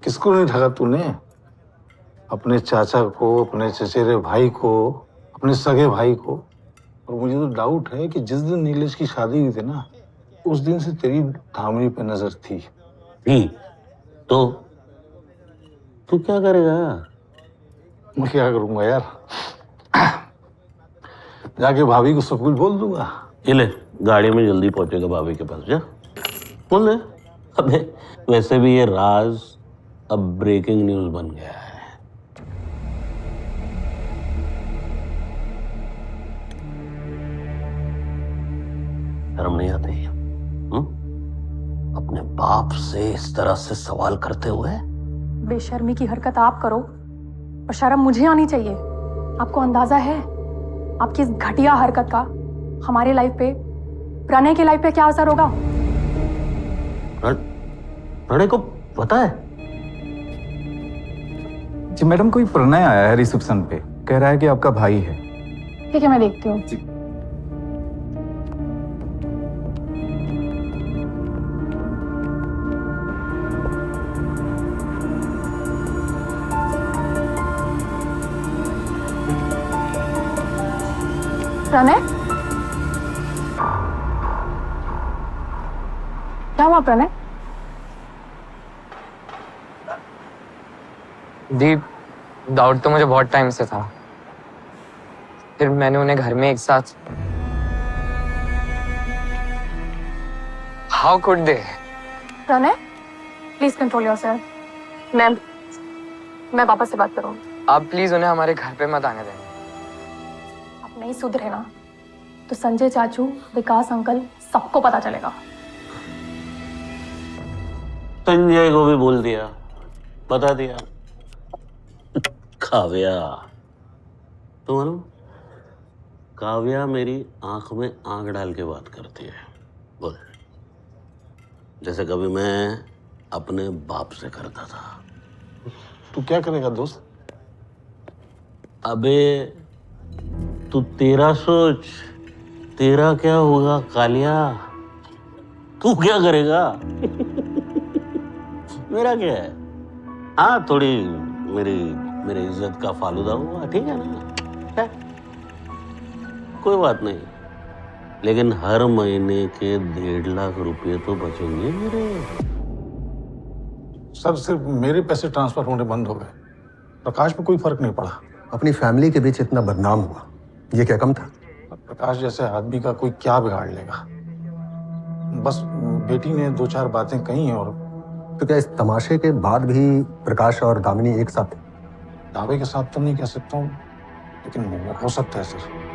किसको नहीं ठगा तूने? अपने चाचा को, अपने चचेरे भाई को, अपने सगे भाई को। और मुझे तो डाउट है कि जिस दिन नीलेश की शादी हुई थी ना, उस दिन से तेरी धामनी पे नजर थी। तो तू क्या करेगा? मैं क्या करूंगा यार? जाके भाभी को सब कुछ बोल दूंगा। ये ले, गाड़ी में जल्दी पहुंचेगा भाभी के पास, जा बोल दे। अबे वैसे भी ये राज अब ब्रेकिंग न्यूज बन गया है। शर्म नहीं आती? अपने बाप से इस तरह से सवाल करते हुए? बेशर्मी की हरकत आप करो और शर्म मुझे आनी चाहिए। आपको अंदाजा है आपकी इस घटिया हरकत का हमारे लाइफ पे, प्रणय की लाइफ पे क्या असर होगा? प्रणय को पता है? जी मैडम, कोई प्रणय आया है रिसेप्शन पे, कह रहा है कि आपका भाई है। ठीक है, मैं देखती हूँ। प्रणय, क्या हुआ प्रणय? दीप, डाउट तो मुझे बहुत टाइम से था, फिर मैंने उन्हें घर में एक साथ। How could they? Pranay, please control yourself. मैं पापा से बात करूंगी। आप प्लीज उन्हें हमारे घर पे मत आने दें। आप नहीं सुधरे ना तो संजय चाचू, विकास अंकल, सबको पता चलेगा। संजय को भी बोल दिया, बता दिया। काव्या, तो मालूम, काव्या मेरी आंख में आंख डाल के बात करती है। बोल, जैसे कभी मैं अपने बाप से करता था। तू क्या करेगा दोस्त? अबे तू तेरा सोच, तेरा क्या होगा कालिया? तू क्या करेगा? मेरा क्या है? हाँ, थोड़ी मेरी इज्जत का फालूदा हुआ, ठीक है ना, है? कोई बात नहीं, लेकिन हर महीने के 1.5 लाख रुपए तो बचेंगे मेरे। सर, सिर्फ मेरे पैसे ट्रांसफर होने बंद हो गए, प्रकाश पे कोई फर्क नहीं पड़ा। अपनी फैमिली के बीच इतना बदनाम हुआ, ये क्या कम था? प्रकाश जैसे आदमी का कोई क्या बिगाड़ लेगा? बस बेटी ने 2-4 बातें कही और तो क्या इस तमाशे के बाद भी प्रकाश और दामिनी एक साथ थे? दावे के साथ तो नहीं कह सकता हूँ, लेकिन हो सकता है सर।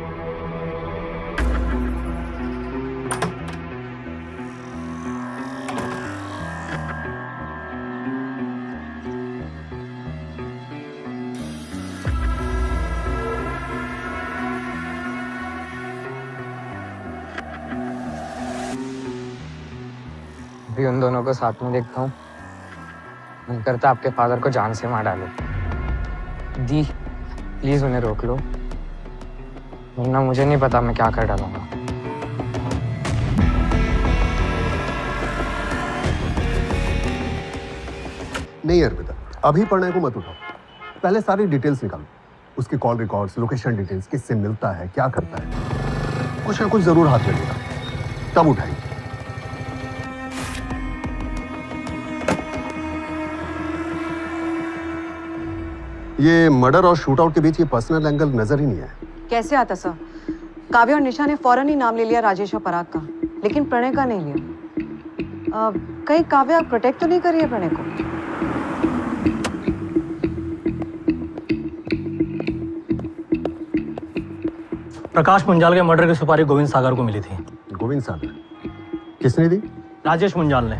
अभी उन दोनों को साथ में देखता हूँ, मन करता आपके फादर को जान से मार डालो। दी, प्लीज उन्हें रोक लो, वरना मुझे नहीं पता मैं क्या कर डालूंगा। नहीं अर्पिता, अभी प्रणय को मत उठाओ, पहले सारी डिटेल्स निकालो, उसकी कॉल रिकॉर्ड्स, लोकेशन डिटेल्स, किससे मिलता है, क्या करता है, कुछ ना कुछ जरूर हाथ लगेगा, तब उठाइए। ये मर्डर और शूटआउट के बीच ये पर्सनल एंगल नजर ही नहीं है। कैसे आता सर? काव्या और निशा ने फौरन ही नाम ले लिया राजेश और पराग का, लेकिन प्रणय का नहीं लिया। कहीं काव्या प्रोटेक्ट तो नहीं कर रही है प्रणय को? प्रकाश मुंजाल के मर्डर की सुपारी गोविंद सागर को मिली थी। गोविंद सागर किसने दी? राजेश मुंजाल ने।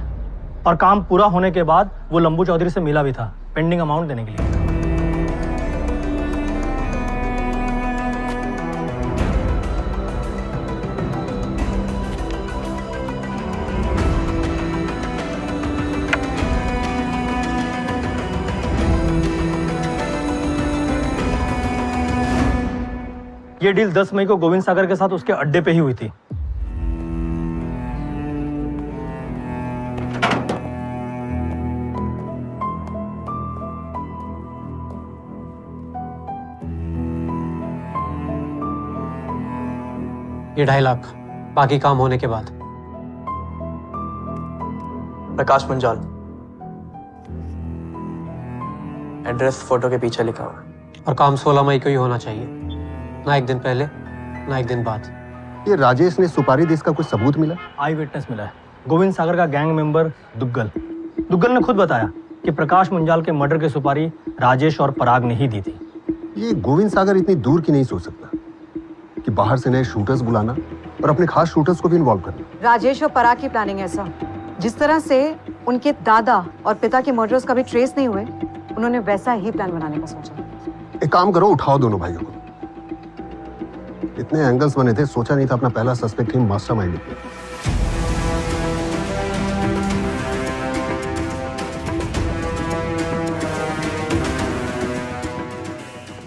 और काम पूरा होने के बाद वो लंबू चौधरी से मिला भी था, पेंडिंग अमाउंट देने के लिए। ये डील 10 मई को गोविंद सागर के साथ उसके अड्डे पे ही हुई थी। ये 2.5 लाख, बाकी काम होने के बाद। प्रकाश मुंजाल, एड्रेस फोटो के पीछे लिखा हुआ। और काम 16 मई को ही होना चाहिए, ना एक दिन पहले ना एक दिन बाद। ये राजेश ने सुपारी दी, इसका कुछ सबूत मिला? आई विटनेस मिला है। गोविंद सागर का गैंग मेंबर दुग्गल ने खुद बताया कि प्रकाश मुंजाल के मर्डर की सुपारी राजेश और पराग ने ही दी थी। ये गोविंद सागर इतनी दूर की नहीं सोच सकता कि बाहर से नए शूटर्स बुलाना और अपने खास शूटर्स को भी इन्वॉल्व करना। राजेश और पराग की प्लानिंग ऐसा, जिस तरह से उनके दादा और पिता के मर्डर्स कभी ट्रेस नहीं हुए, उन्होंने वैसा ही प्लान बनाने का सोचा। एक काम करो, उठाओ दोनों भाइयों को। इतने एंगल्स बने थे, सोचा नहीं था अपना पहला सस्पेक्ट ही मास्टरमाइंड है।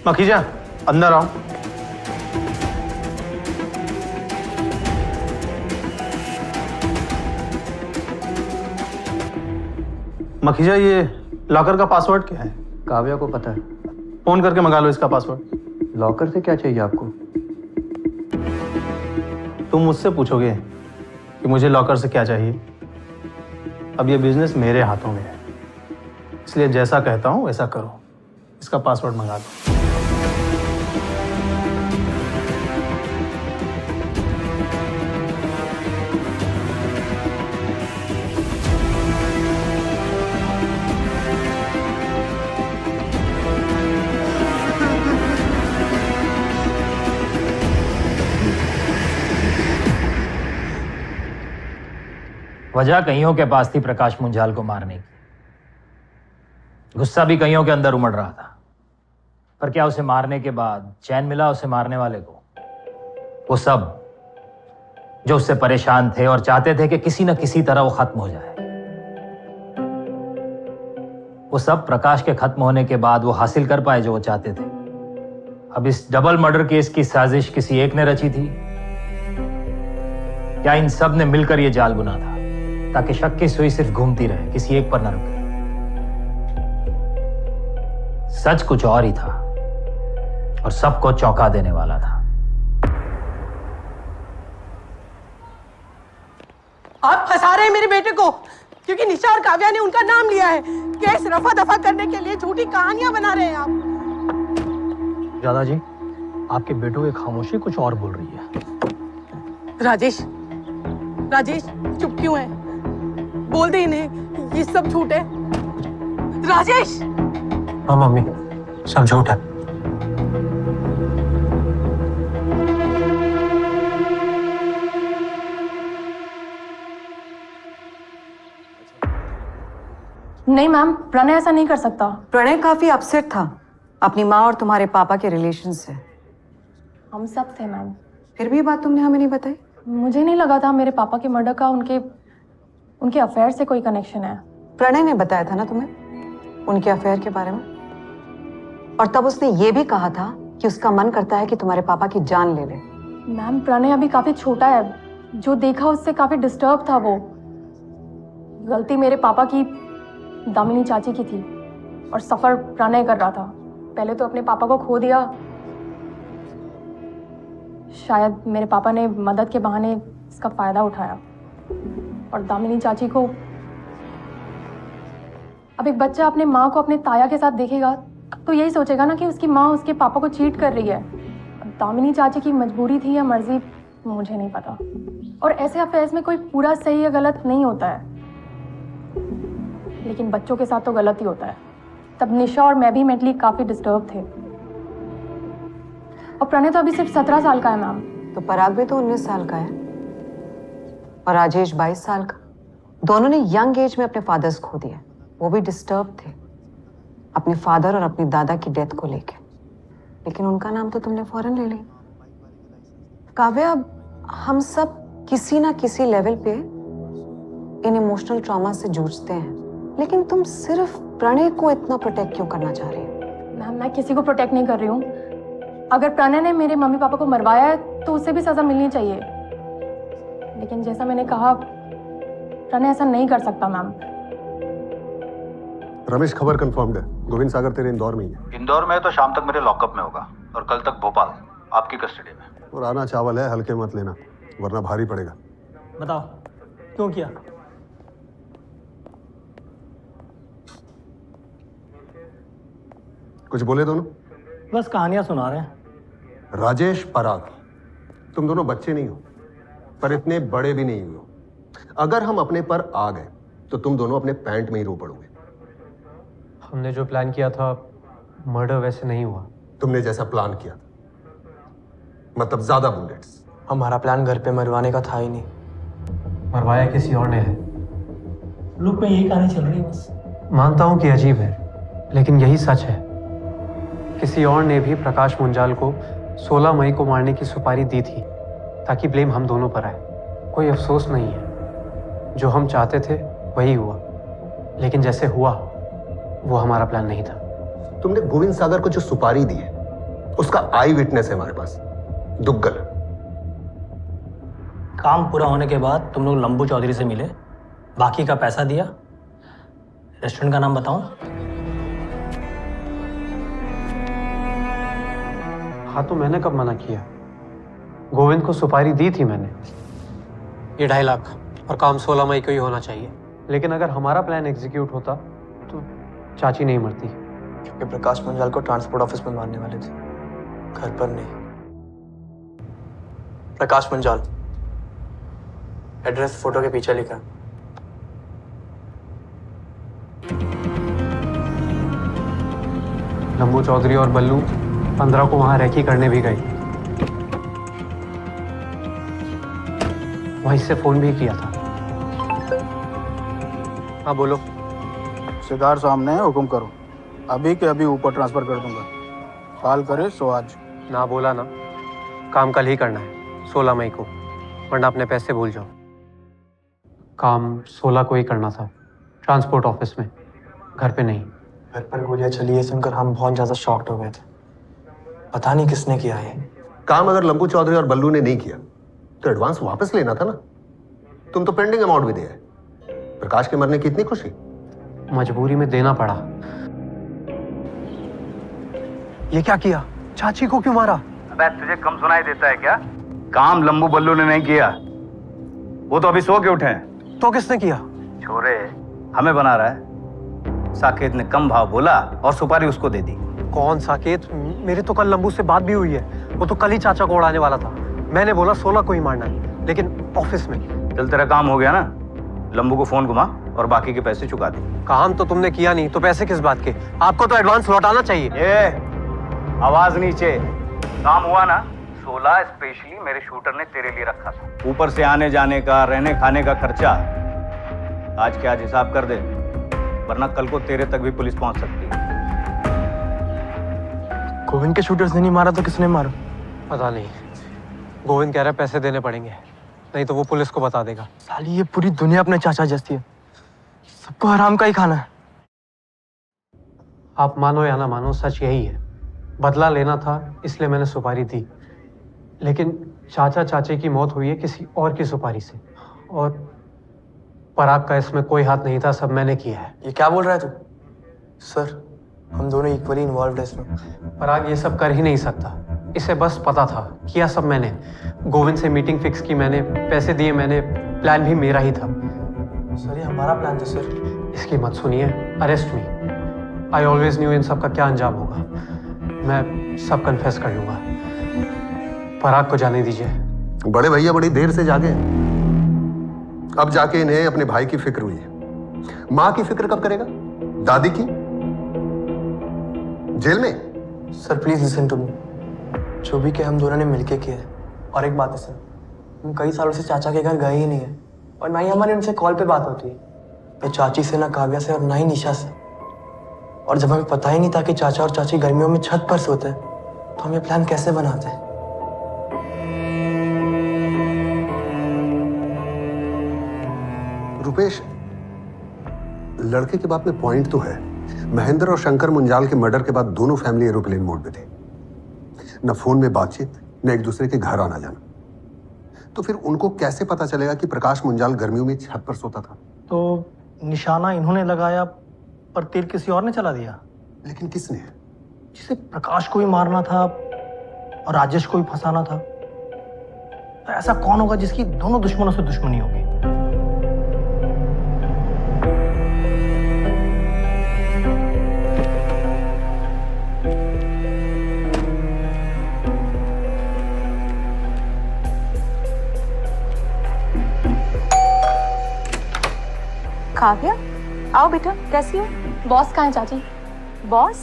मखीजा, अंदर आओ। मखीजा, ये लॉकर का पासवर्ड क्या है? काव्या को पता है। फोन करके मंगा लो इसका पासवर्ड। लॉकर से क्या चाहिए आपको? तुम मुझसे पूछोगे कि मुझे लॉकर से क्या चाहिए? अब ये बिजनेस मेरे हाथों में है, इसलिए जैसा कहता हूं वैसा करो। इसका पासवर्ड मंगा लो। वजह कईयों के पास थी प्रकाश मुंजाल को मारने की। गुस्सा भी कईयों के अंदर उमड़ रहा था, पर क्या उसे मारने के बाद चैन मिला उसे मारने वाले को? वो सब जो उससे परेशान थे और चाहते थे कि किसी न किसी तरह वो खत्म हो जाए, वो सब प्रकाश के खत्म होने के बाद वो हासिल कर पाए जो वो चाहते थे। अब इस डबल मर्डर केस की साजिश किसी एक ने रची थी? क्या इन सब ने मिलकर ये जाल बुना था ताकि शक की सुई सिर्फ घूमती रहे, किसी एक पर न रुके? सच कुछ और ही था और सबको चौंका देने वाला था। आप फंसा रहे हैं मेरे बेटे को, क्योंकि निशा और काव्या ने उनका नाम लिया है। केस रफा दफा करने के लिए झूठी कहानियां बना रहे हैं आप। दादाजी, आपके बेटों की खामोशी कुछ और बोल रही है। राजेश, राजेश चुप क्यों है? बोल दे इन्हें ये सब झूठ है। राजेश! हाँ मम्मी, सब झूठ है। नहीं मैम, प्रणय ऐसा नहीं कर सकता। प्रणय काफी अपसेट था अपनी माँ और तुम्हारे पापा के रिलेशन से। हम सब थे मैम। फिर भी बात तुमने हमें नहीं बताई? मुझे नहीं लगा था मेरे पापा के मर्डर का उनके अफेयर से कोई कनेक्शन है। प्रणय ने बताया था ना तुम्हें उनके अफेयर के बारे में, और तब उसने ये भी कहा था कि उसका मन करता है कि तुम्हारे पापा की जान ले ले। मैम, प्रणय अभी काफी छोटा है, जो देखा उससे काफी डिस्टर्ब था वो। गलती मेरे पापा की दामिनी चाची की थी और सफर प्रणय कर रहा था। पहले तो अपने पापा को खो दिया, शायद मेरे पापा ने मदद के बहाने इसका फायदा उठाया। और दामिनी चाची को, अब एक बच्चा अपने माँ को अपने ताया के साथ देखेगा तो यही सोचेगा ना कि उसकी माँ उसके पापा को चीट कर रही है। दामिनी चाची की मजबूरी थी या मर्जी, मुझे नहीं पता। और ऐसे अफेयर्स में कोई पूरा सही या गलत नहीं होता है, लेकिन बच्चों के साथ तो गलत ही होता है। तब निशा और मैं भी मेंटली काफी डिस्टर्ब थे। और प्रणय तो अभी सिर्फ 17 साल का है मैम। तो पराग भी तो 19 साल का है और राजेश 22 साल का। दोनों ने यंग एज में अपने फादर्स खो दिए, वो भी डिस्टर्ब थे अपने फादर और अपनी दादा की डेथ को लेके। लेकिन उनका नाम तो तुमने फौरन ले लिया। काव्या, हम सब किसी ना किसी लेवल पे इन इमोशनल ट्रॉमा से जूझते हैं, लेकिन तुम सिर्फ प्रणय को इतना प्रोटेक्ट क्यों करना चाह रही हो? मैम मैं किसी को प्रोटेक्ट नहीं कर रही हूँ। अगर प्रणय ने मेरे मम्मी पापा को मरवाया है तो उसे भी सजा मिलनी चाहिए, लेकिन जैसा मैंने कहा प्रणय ऐसा नहीं कर सकता मैम। रमेश, खबर कंफर्म्ड है, गोविंद सागर तेरे इंदौर में ही है। इंदौर में तो शाम तक मेरे लॉकअप में होगा और कल तक भोपाल आपकी कस्टडी में। पुराना चावल है, हल्के मत लेना वरना भारी पड़ेगा। बताओ क्यों किया? कुछ बोले दोनों? बस कहानियां सुना रहे हैं। राजेश, पराग, तुम दोनों बच्चे नहीं हो पर इतने बड़े भी नहीं हो। अगर हम अपने पर आ गए तो तुम दोनों अपने पैंट में ही रो पड़ोगे। हमने जो प्लान किया था मर्डर वैसे नहीं हुआ। तुमने जैसा प्लान किया था, मतलब ज्यादा बुलेट्स। हमारा प्लान घर पे मरवाने का था ही नहीं। मरवाया किसी और ने है। लूप में यही कहानी चल रही है बस। मानता हूँ कि अजीब है, लेकिन यही सच है। किसी और ने भी प्रकाश मुंजाल को 16 मई को मारने की सुपारी दी थी ताकि ब्लेम हम दोनों पर आए। कोई अफसोस नहीं है, जो हम चाहते थे वही हुआ, लेकिन जैसे हुआ वो हमारा प्लान नहीं था। तुमने गोविंद सागर को जो सुपारी दी है उसका आई विटनेस है हमारे पास, दुग्गल। काम पूरा होने के बाद तुम लोग लंबू चौधरी से मिले, बाकी का पैसा दिया। रेस्टोरेंट का नाम बताऊं? हाँ, तो मैंने कब मना किया? गोविंद को सुपारी दी थी मैंने। ये 2.5 लाख और काम 16 मई को ही होना चाहिए। लेकिन अगर हमारा प्लान एग्जीक्यूट होता तो चाची नहीं मरती। क्योंकि प्रकाश मुंजाल को ट्रांसपोर्ट ऑफिस में मारने वाले थे, घर पर नहीं। प्रकाश मुंजाल, एड्रेस फोटो के पीछे लिखा। लंबू चौधरी और बल्लू 15 को वहां रेकी करने भी गए। वहीं से फोन भी किया था। हाँ बोलो। सिगार सामने है, हुक्म करो। अभी के अभी ऊपर ट्रांसफर कर दूंगा। कॉल करे सो आज। ना बोला ना, काम कल ही करना है 16 मई को, वरना अपने पैसे भूल जाओ। काम 16 को ही करना था, ट्रांसपोर्ट ऑफिस में, घर पे नहीं। घर पर गोलियां चली है सुनकर हम बहुत ज्यादा शॉक्ड हो गए थे। पता नहीं किसने किया है। काम अगर लंबू चौधरी और बल्लू ने नहीं किया तो एडवांस वापस लेना था ना। तुम तो पेंडिंग अमाउंट भी दिया है। प्रकाश के मरने की इतनी खुशी? मजबूरी में देना पड़ा। ये क्या किया? चाची को क्यों मारा? अबे तुझे कम सुनाई देता है क्या? काम लंबू बल्लू ने नहीं किया, वो तो अभी सो के उठे हैं। तो किसने किया? छोरे हमें बना रहा है। साकेत ने कम भाव बोला और सुपारी उसको दे दी। कौन साकेत? मेरी तो कल लंबू से बात भी हुई है। वो तो कल ही चाचा को उड़ाने वाला था। मैंने बोला 16 को ही मारना है, लेकिन ऑफिस में। चल तेरा काम हो गया ना, लंबू को फोन घुमा और बाकी के पैसे चुका दे। काम तो तुमने किया नहीं तो पैसे किस बात के? आपको तो एडवांस लौटाना चाहिए। आवाज नीचे। काम हुआ ना, 16 स्पेशली मेरे शूटर ने तेरे लिए रखा था। ऊपर से आने जाने का, रहने खाने का खर्चा आज के आज हिसाब कर दे, वरना कल को तेरे तक भी पुलिस पहुंच सकती है। गोविंद के शूटर्स ने नहीं मारा तो किसने मारा? पता नहीं। गोविंद कह रहा है पैसे देने पड़ेंगे, नहीं तो वो पुलिस को बता देगा। साली ये पूरी दुनिया अपने चाचा जैसी है, सबको हराम का ही खाना है। आप मानो या ना मानो, सच यही है। बदला लेना था इसलिए मैंने सुपारी दी, लेकिन चाचा चाचे की मौत हुई है किसी और की सुपारी से, और पराग का इसमें कोई हाथ नहीं था, सब मैंने किया है। ये क्या बोल रहा है तू? सर, हम दोनों इक्वली इन्वॉल्व है इसमें। पराग ये सब कर ही नहीं सकता, इसे बस पता था, किया सब मैंने। गोविंद से मीटिंग फिक्स की मैंने, पैसे दिए मैंने, प्लान भी मेरा ही था। सर ये हमारा प्लान था सर। इसकी मत सुनिए, arrest me. I always new in सब का क्या अंजाम होगा। मैं सब कन्फेस कर लूंगा। पराग को जाने दीजिए। बड़े भैया बड़ी देर से जागे, अब जाके इन्हें अपने भाई की फिक्र हुई है। माँ की फिक्र कब करेगा? दादी की? जेल में? Sir please listen to me. जो भी किया हम दोनों ने मिलके किया है। और एक बात है सर, हम कई सालों से चाचा के घर गए ही नहीं है और ना ही हमारी उनसे कॉल पे बात होती है, ना चाची से, ना काव्या से और ना ही निशा से। और जब हमें पता ही नहीं था कि चाचा और चाची गर्मियों में छत पर सोते हैं, तो हम ये प्लान कैसे बनाते हैं? रुपेश, लड़के के बात में पॉइंट तो है। महेंद्र और शंकर मुंजाल के मर्डर के बाद दोनों फैमिली एरोप्लेन मोड में थे, न फोन में बातचीत, न एक दूसरे के घर आना जाना। तो फिर उनको कैसे पता चलेगा कि प्रकाश मुंजाल गर्मियों में छत पर सोता था? तो निशाना इन्होंने लगाया पर तीर किसी और ने चला दिया। लेकिन किसने? जिसे प्रकाश को भी मारना था और राजेश को भी फंसाना था, तो ऐसा कौन होगा जिसकी दोनों दुश्मनों से दुश्मनी होगी? काव्या, आओ बेटा, कैसी हो? बॉस कहाँ है चाची? बॉस?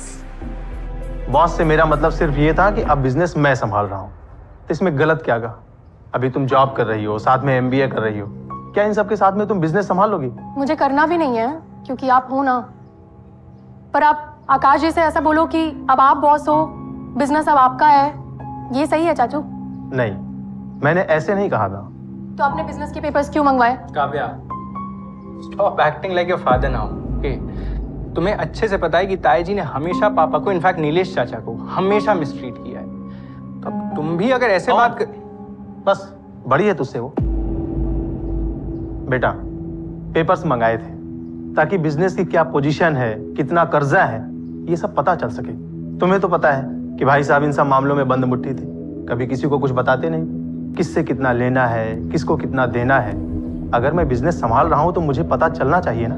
बॉस से मेरा मतलब सिर्फ ये था कि अब बिजनेस मैं संभाल रहा हूँ, तो इसमें गलत क्या कहा? अभी तुम जॉब कर रही हो, साथ में एमबीए कर रही हो, क्या इन सबके साथ में तुम बिजनेस संभाल लोगी? मुझे करना भी नहीं है क्योंकि आप हो ना। पर आप आकाश जी से ऐसा बोलो कि अब आप बॉस हो, बिजनेस अब आपका है, ये सही है चाचू? नहीं, मैंने ऐसे नहीं कहा था। तो आपने बिजनेस के पेपर्स क्यों मंगवाए? Kavya, stop acting like your father now, okay? तुम्हें अच्छे से पता है कि ताई जी ने हमेशा पापा को, इनफैक्ट नीलेश चाचा को, हमेशा मिसट्रीट किया है। तो अब तुम भी अगर ऐसे बात बस बड़ी है तुझसे वो। बेटा, पेपर्स मंगाए थे ताकि बिजनेस की क्या पोजीशन है, कितना कर्जा है, ये सब पता चल सके। तुम्हें तो पता है कि भाई साहब इन सब मामलों में बंद मुट्ठी थे, कभी किसी को कुछ बताते नहीं, किससे कितना लेना है, किसको कितना देना है। अगर मैं बिजनेस संभाल रहा हूं तो मुझे पता चलना चाहिए ना।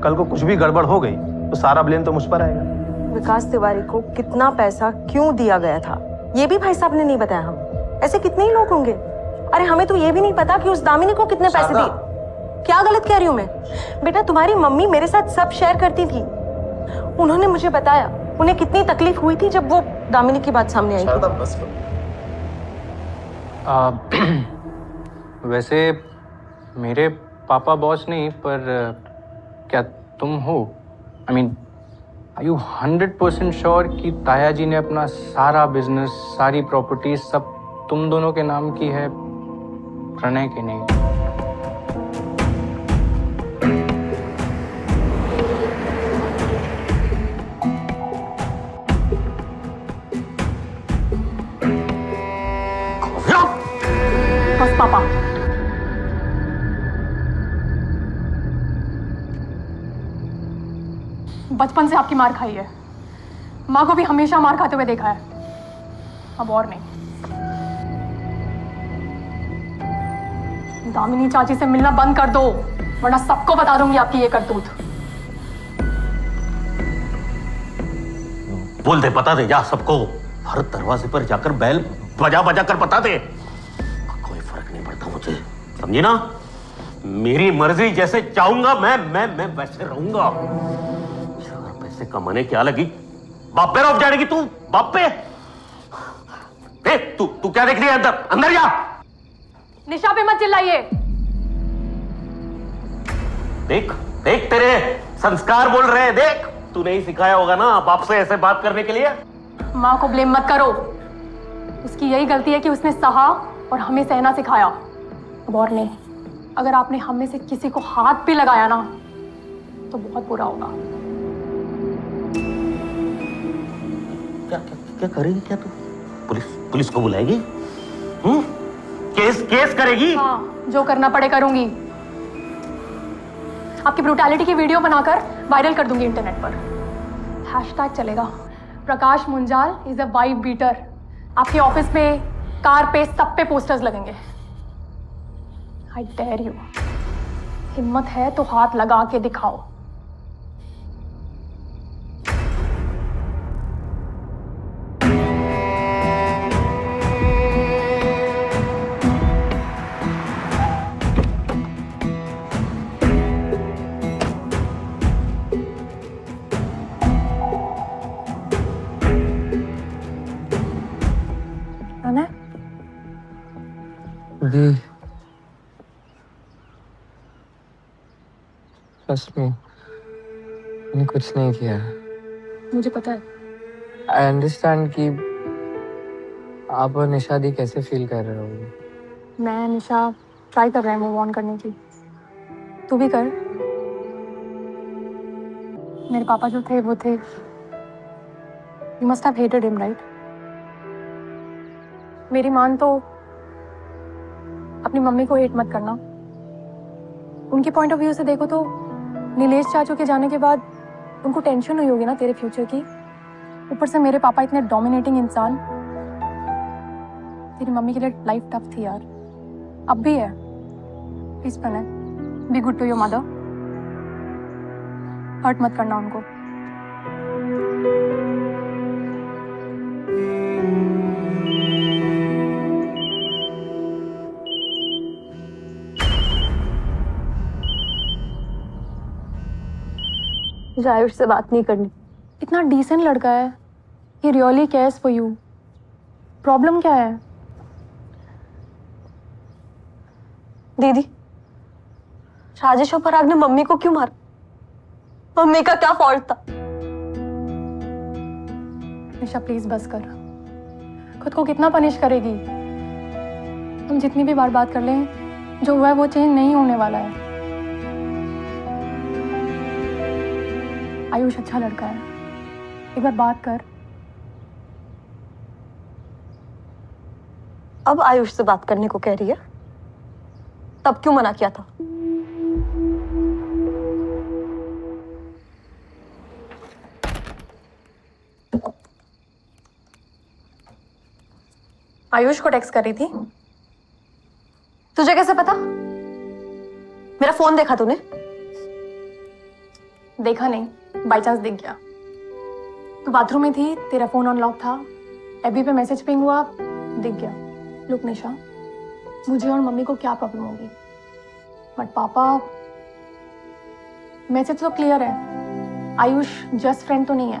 कल को कुछ भी गड़बड़ हो गई तो सारा ब्लेम तो मुझ पर आएगा। विकास तिवारी को कितना पैसा क्यों दिया गया था, ये भी भाई साहब ने नहीं बताया हमें। ऐसे कितने ही लोग होंगे। अरे हमें तो ये भी नहीं पता कि उस दामिनी को कितने पैसे दिए। क्या गलत कह रही हूँ मैं? बेटा, तुम्हारी मम्मी मेरे साथ सब शेयर करती थी, उन्होंने मुझे बताया उन्हें कितनी तकलीफ हुई थी जब वो दामिनी की बात सामने आई थी। वैसे मेरे पापा बॉस नहीं, पर क्या तुम हो? I mean, are you 100% sure कि ताया जी ने अपना सारा बिजनेस, सारी प्रॉपर्टी सब तुम दोनों के नाम की है, प्रणय के नहीं? बस पापा, बचपन से आपकी मार खाई है, माँ को भी हमेशा मार खाते हुए देखा है, अब और नहीं। दामिनी चाची से मिलना बंद कर दो, वरना सबको बता दूंगी आपकी ये करतूत। बोल दे, बता दे, जा सबको, हर दरवाजे पर जाकर बैल बजा बजा कर बता दे। कोई फर्क नहीं पड़ता मुझे, समझी ना? मेरी मर्जी, जैसे चाहूंगा मैं वैसे रहूंगा। पैसे कमाने क्या लगी? बाप पे रौब जाएगी तू, बाप पे। तू क्या देख रही है? अंदर अंदर जा। निशा पे मत चिल्लाइए। देख देख, तेरे संस्कार बोल रहे हैं, देख। तू नहीं सिखाया होगा ना बाप से ऐसे बात करने के लिए। माँ को ब्लेम मत करो, उसकी यही गलती है कि उसने सहा और हमें सहना सिखाया, अब और नहीं। अगर आपने हम में से किसी को हाथ भी लगाया ना तो बहुत बुरा होगा। क्या क्या क्या करेगी? क्या तू पुलिस को बुलाएगी? केस करेगी? हाँ, जो करना पड़े करूंगी। आपकी ब्रूटैलिटी की वीडियो बनाकर वायरल कर दूंगी इंटरनेट पर। हैशटैग चलेगा, Prakash Munjal is a wife beater. आपके ऑफिस पे, कार पे, सब पे पोस्टर्स लगेंगे। आई डेयर यू, हिम्मत है तो हाथ लगा के दिखाओ। दीदी ट्रस्ट मी, मैंने कुछ नहीं किया। मुझे पता है। आई अंडरस्टैंड कि आप और निशा दी कैसे फील कर रहे हो। मैं निशा ट्राई कर रहा है मूव ऑन करने की। तू भी कर। मेरे पापा जो थे वो थे, you must have hated him right. मेरी मान तो अपनी मम्मी को हेट मत करना। उनके पॉइंट ऑफ व्यू से देखो तो नीलेश चाचू के जाने के बाद उनको टेंशन हुई होगी ना तेरे फ्यूचर की। ऊपर से मेरे पापा इतने डोमिनेटिंग इंसान। तेरी मम्मी के लिए लाइफ टफ थी यार, अब भी है। Please Pranay, be good to your mother. Hurt मत करना उनको। मुझे आयुष से बात नहीं करनी। इतना डिसेंट लड़का है, he really cares for you। Problem क्या है? दीदी, राजेश और पराग ने मम्मी को क्यों मारा? मम्मी का क्या फॉल्ट था? निशा प्लीज बस कर। खुद को कितना पनिश करेगी? हम जितनी भी बार बात कर लें, जो हुआ है वो चेंज नहीं होने वाला है। आयुष अच्छा लड़का है, एक बार बात कर। अब आयुष से बात करने को कह रही है, तब क्यों मना किया था? आयुष को टेक्स्ट कर रही थी। तुझे कैसे पता? मेरा फोन देखा तूने? देखा नहीं, बाई चांस दिख गया। तू बाथरूम में थी, तेरा फोन अनलॉक था, एबी पे मैसेज पिंग हुआ, दिख गया। लुक निशा, मुझे और मम्मी को क्या प्रॉब्लम होगी, बट पापा, मैसेज तो क्लियर है, आयुष जस्ट फ्रेंड तो नहीं है।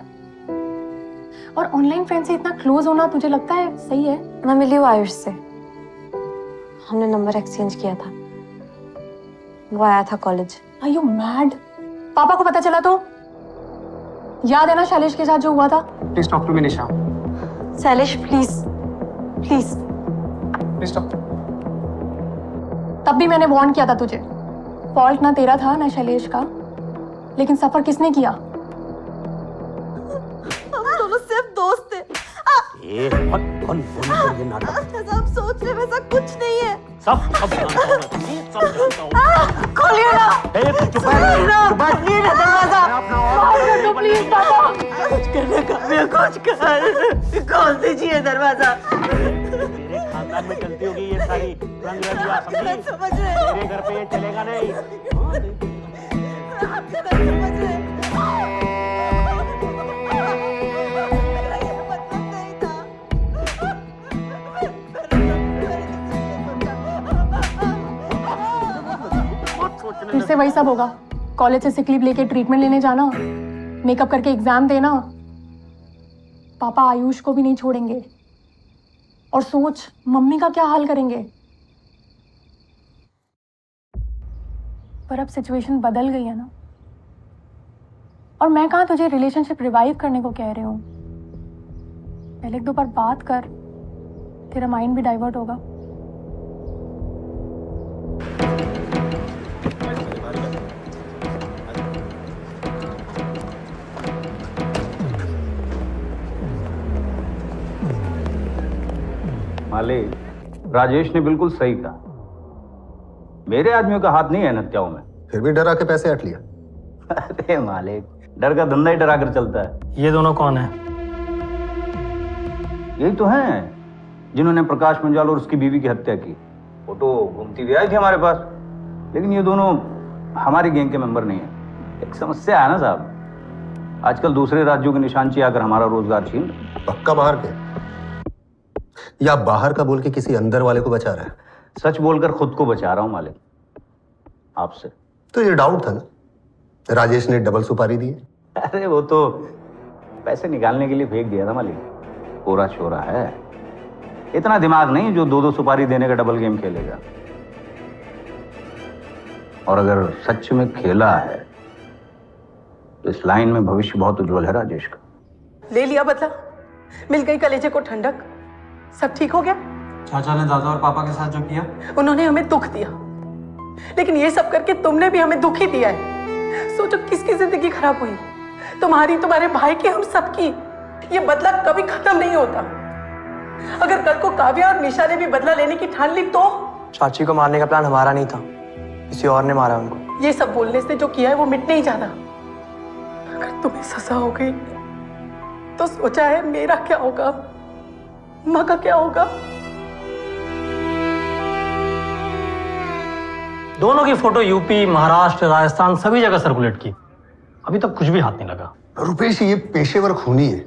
और ऑनलाइन फ्रेंड से इतना क्लोज होना तुझे लगता है सही है? मैं मिली हूँ आयुष से, हमने नंबर एक्सचेंज किया था, वो आया था कॉलेज। Are you mad? पापा को पता चला तो? याद है ना शैलेश के साथ जो हुआ था? Please talk to me Nisha. Shailesh please please please talk. तब भी मैंने वार्न किया था तुझे। फॉल्ट ना तेरा था ना शैलेश का, लेकिन सफर किसने किया? हम दोनों सिर्फ दोस्त थे। कौन ये नाटक? सब सोच रहे वैसा कुछ नहीं है। सब जानता हूँ। खोलिए ना। चुप है दरवाजा। प्लीज पापा। कुछ करने का, कुछ कर। खोल दीजिए दरवाजा। तेरे खानदान में चलती होगी ये सारी रंग रंगिया समझी? समझ रहे। मेरे घर पे ये चलेगा नहीं। समझ रहे। फिर से वही सब होगा। कॉलेज से सिक लीव लेके ट्रीटमेंट लेने जाना, मेकअप करके एग्जाम देना। पापा आयुष को भी नहीं छोड़ेंगे। और सोच, मम्मी का क्या हाल करेंगे? पर अब सिचुएशन बदल गई है ना। और मैं कहाँ तुझे रिलेशनशिप रिवाइव करने को कह रही हूँ। पहले एक दो बार बात कर, तेरा माइंड भी डाइवर्ट होगा। मालिक, राजेश ने बिल्कुल सही कहा। मेरे आदमियों का हाथ नहीं है हत्याओं में। फिर भी डरा के पैसे हट लिया। अरे मालिक, डर का धंधा ही डरा कर चलता है। ये दोनों कौन है? यही तो हैं जिन्होंने प्रकाश मंजाल और उसकी बीवी की हत्या की। फोटो घूमती हुई आई थी हमारे पास, लेकिन ये दोनों हमारी गैंग के मेंबर नहीं है। एक समस्या है ना साहब, आजकल दूसरे राज्यों के निशानची आकर हमारा रोजगार छीन। पक्का बाहर के या बाहर का बोल के किसी अंदर वाले को बचा रहा है? सच बोलकर खुद को बचा रहा हूं मालिक, आपसे। तो ये डाउट था ना, राजेश ने डबल सुपारी दी है। अरे वो तो पैसे निकालने के लिए फेंक दिया था मालिक, कोरा छोरा है। इतना दिमाग नहीं जो 2-2 सुपारी देने का डबल गेम खेलेगा। और अगर सच में खेला है तो इस लाइन में भविष्य बहुत उज्जवल है राजेश का। ले लिया बदला, मिल गई कलेजे को ठंडक, सब ठीक हो गया। चाचा ने दादा और पापा के साथ जो किया, उन्होंने हमें दुख दिया, लेकिन ये सब करके तुमने भी हमें दुख ही दिया है। सोचो किसकी जिंदगी खराब हुई, तुम्हारी, तुम्हारे भाई की, हम सबकी। ये बदला कभी खत्म नहीं होता। अगर कल को काव्या और निशा ने भी बदला लेने की ठान ली तो? चाची को मारने का प्लान हमारा नहीं था, किसी और ने मारा उनको। ये सब बोलने से जो किया है वो मिट नहीं जाता। अगर तुम्हें सजा हो गई तो सोचा है मेरा क्या होगा, माँ का क्या होगा? दोनों की फोटो यूपी, महाराष्ट्र, राजस्थान सभी जगह सर्कुलेट की, अभी तक कुछ भी हाथ नहीं लगा। रुपेश, ये पेशेवर खूनी है,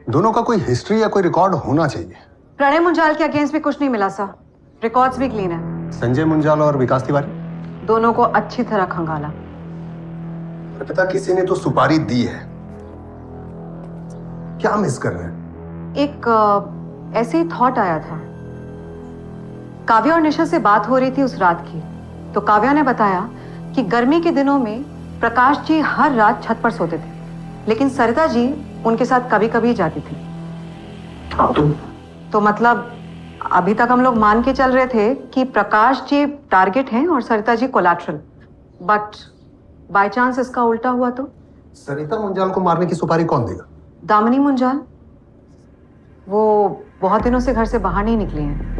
दोनों का कोई हिस्ट्री या कोई रिकॉर्ड होना चाहिए। प्रणय मुंजाल के अगेंस्ट भी कुछ नहीं मिला सर, रिकॉर्ड्स भी क्लीन है। संजय मुंजाल और विकास तिवारी दोनों को अच्छी तरह खंगाला। पता किसी ने तो सुपारी दी है, क्या मिस कर रहे हैं? एक ऐसे ही थॉट आया था। काव्या और निशा से बात हो रही थी उस रात की, तो काव्या ने बताया कि गर्मी के दिनों में प्रकाश जी हर रात छत पर सोते थे, लेकिन सरिता जी उनके साथ कभी कभी जाती थी। तो मतलब अभी तक हम लोग मान के चल रहे थे कि प्रकाश जी टारगेट हैं और Sarita ji collateral, but by chance इसका उल्टा हुआ तो? सरिता मुंजाल को मारने की सुपारी कौन देगा? दामिनी मुंजाल, वो बहुत दिनों से घर से बाहर नहीं निकली हैं।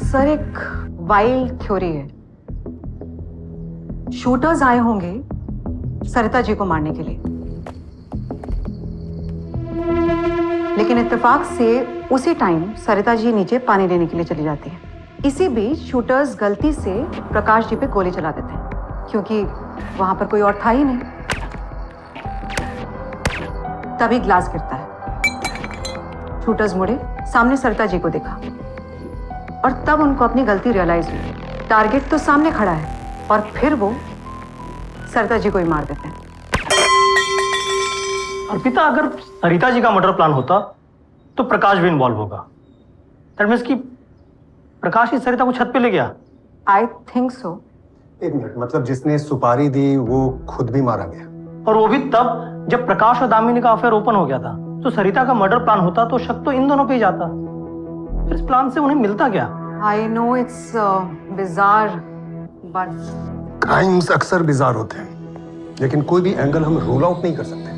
सर, एक वाइल्ड थ्योरी है, शूटर्स आए होंगे सरिता जी को मारने के लिए, लेकिन इत्तेफाक से उसी टाइम सरिता जी नीचे पानी लेने के लिए चली जाती है। इसी बीच शूटर्स गलती से प्रकाश जी पे गोली चला देते हैं, क्योंकि वहां पर कोई और था ही नहीं। तभी ग्लास गिरता है, शूटर्स मुड़े, सामने सरिता जी को देखा और तब उनको अपनी गलती रियलाइज हुई। टारगेट तो सामने खड़ा है और फिर वो सरिता जी को ही मार देते हैं। अर्पिता, अगर सरिता जी का मर्डर प्लान होता तो प्रकाश भी इन्वॉल्व होगा। दैट मींस कि प्रकाश ही सरिता को छत पे ले गया। I think so. एक मिनट, मतलब जिसने सुपारी दी वो खुद भी मारा गया? और वो भी तब जब प्रकाश और दामिनी का अफेयर ओपन हो गया था। तो सरिता का मर्डर प्लान होता तो शक तो इन दोनों पे ही जाता। फिर इस प्लान से उन्हें मिलता क्या? I know it's bizarre, but crimes अक्सर बिजार होते हैं, लेकिन कोई भी एंगल हम रूल आउट नहीं कर सकते।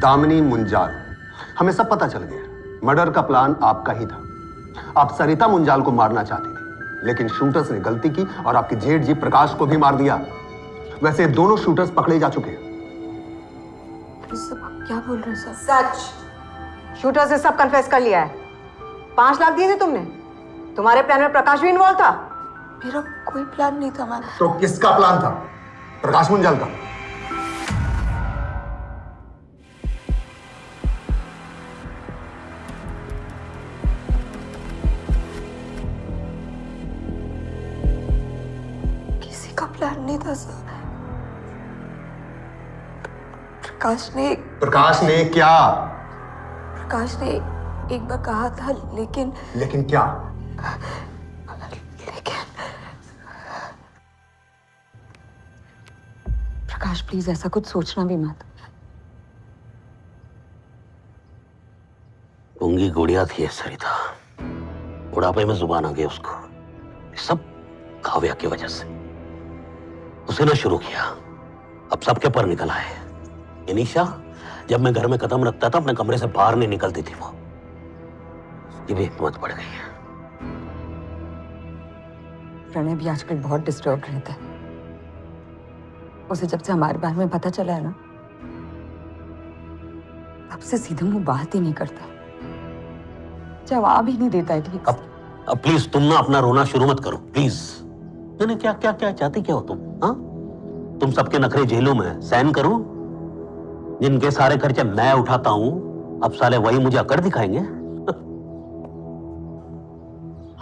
दामिनी मुंजाल, हमें सब पता चल गया। मर्डर का प्लान आपका ही था। आप सरिता मुंजाल को मारना चाहती थी, लेकिन शूटर्स ने गलती की और आपके जेठ जी प्रकाश को भी मार दिया। वैसे दोनों शूटर्स पकड़े जा चुके हैं। क्या बोल रहे हैं सर? सच, शूटर्स ने सब कन्फेस कर लिया है। 5 लाख दिए थे तुमने। तुम्हारे प्लान में प्रकाश भी इन्वॉल्व था? मेरा कोई प्लान नहीं था। तो किसका प्लान था? प्रकाश मुंजाल का? प्लान नहीं था सर। प्रकाश ने क्या? प्रकाश ने एक बार कहा था, लेकिन क्या? प्रकाश प्लीज ऐसा कुछ सोचना भी मत। गूंगी गुड़िया थी सरिता, बुढ़ापे में जुबान आ गई उसको। सब काव्या की वजह से। उसे ना शुरू किया, अब सबके पर निकल आए। ये निशा जब मैं घर में कदम रखता था अपने कमरे से बाहर नहीं निकलती थी। वो ये भी हिम्मत बढ़ गई है। प्रणय भी आजकल बहुत डिस्टर्ब रहता है। उसे जब से हमारे बारे में पता चला है ना, तब से सीधे मुंह बात ही नहीं करता, जवाब ही नहीं देता है ठीक। अब प्लीज तुम ना अपना रोना शुरू मत करो प्लीज। नहीं क्या क्या क्या चाहती क्या हो तुम? हाँ, तुम सबके नखरे झेलूं मैं, सहन करूं? जिनके सारे खर्चे मैं उठाता हूं, अब साले वही मुझे अकड़ दिखाएंगे।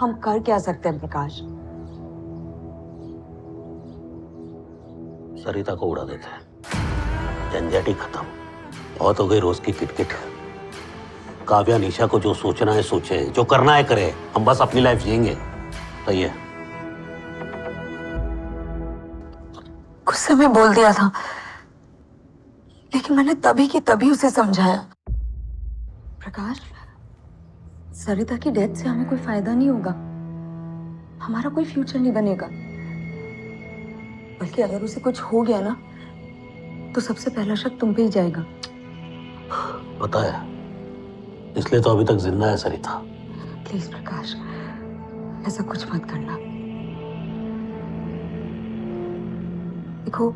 हम कर क्या सकते हैं प्रकाश? सरिता को उड़ा देते हैं, झंझट ही खत्म। बहुत हो गई रोज की किटकिट। काव्या निशा को जो सोचना है सोचे, जो करना है करे, हम बस अपनी लाइफ जिएंगे। सही है। गुस्से में बोल दिया था, लेकिन मैंने तभी की तभी उसे समझाया। प्रकाश, सरिता की डेथ से हमें कोई फायदा नहीं होगा, हमारा कोई फ्यूचर नहीं बनेगा। बल्कि अगर उसे कुछ हो गया ना, तो सबसे पहला शक तुम पे ही जाएगा। पता है, इसलिए तो अभी तक जिंदा है सरिता। प्लीज प्रकाश, ऐसा कुछ मत करना। देखो,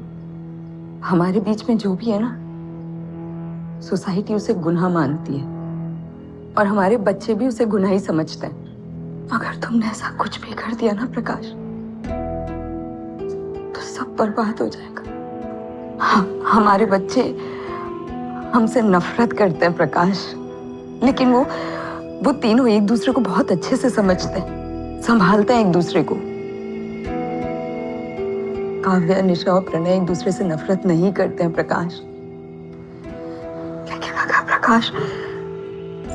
हमारे बीच में जो भी है ना, सोसाइटी उसे गुनाह मानती है और हमारे बच्चे भी उसे गुनाह ही समझते हैं। अगर तुमने ऐसा कुछ भी कर दिया ना प्रकाश, तो सब बर्बाद हो जाएगा। हमारे बच्चे हमसे नफरत करते हैं प्रकाश, लेकिन वो तीनों एक दूसरे को बहुत अच्छे से समझते हैं, संभालते हैं एक दूसरे को। काव्या, निशा और प्रणय एक दूसरे से नफरत नहीं करते हैं प्रकाश। लेकिन अगर प्रकाश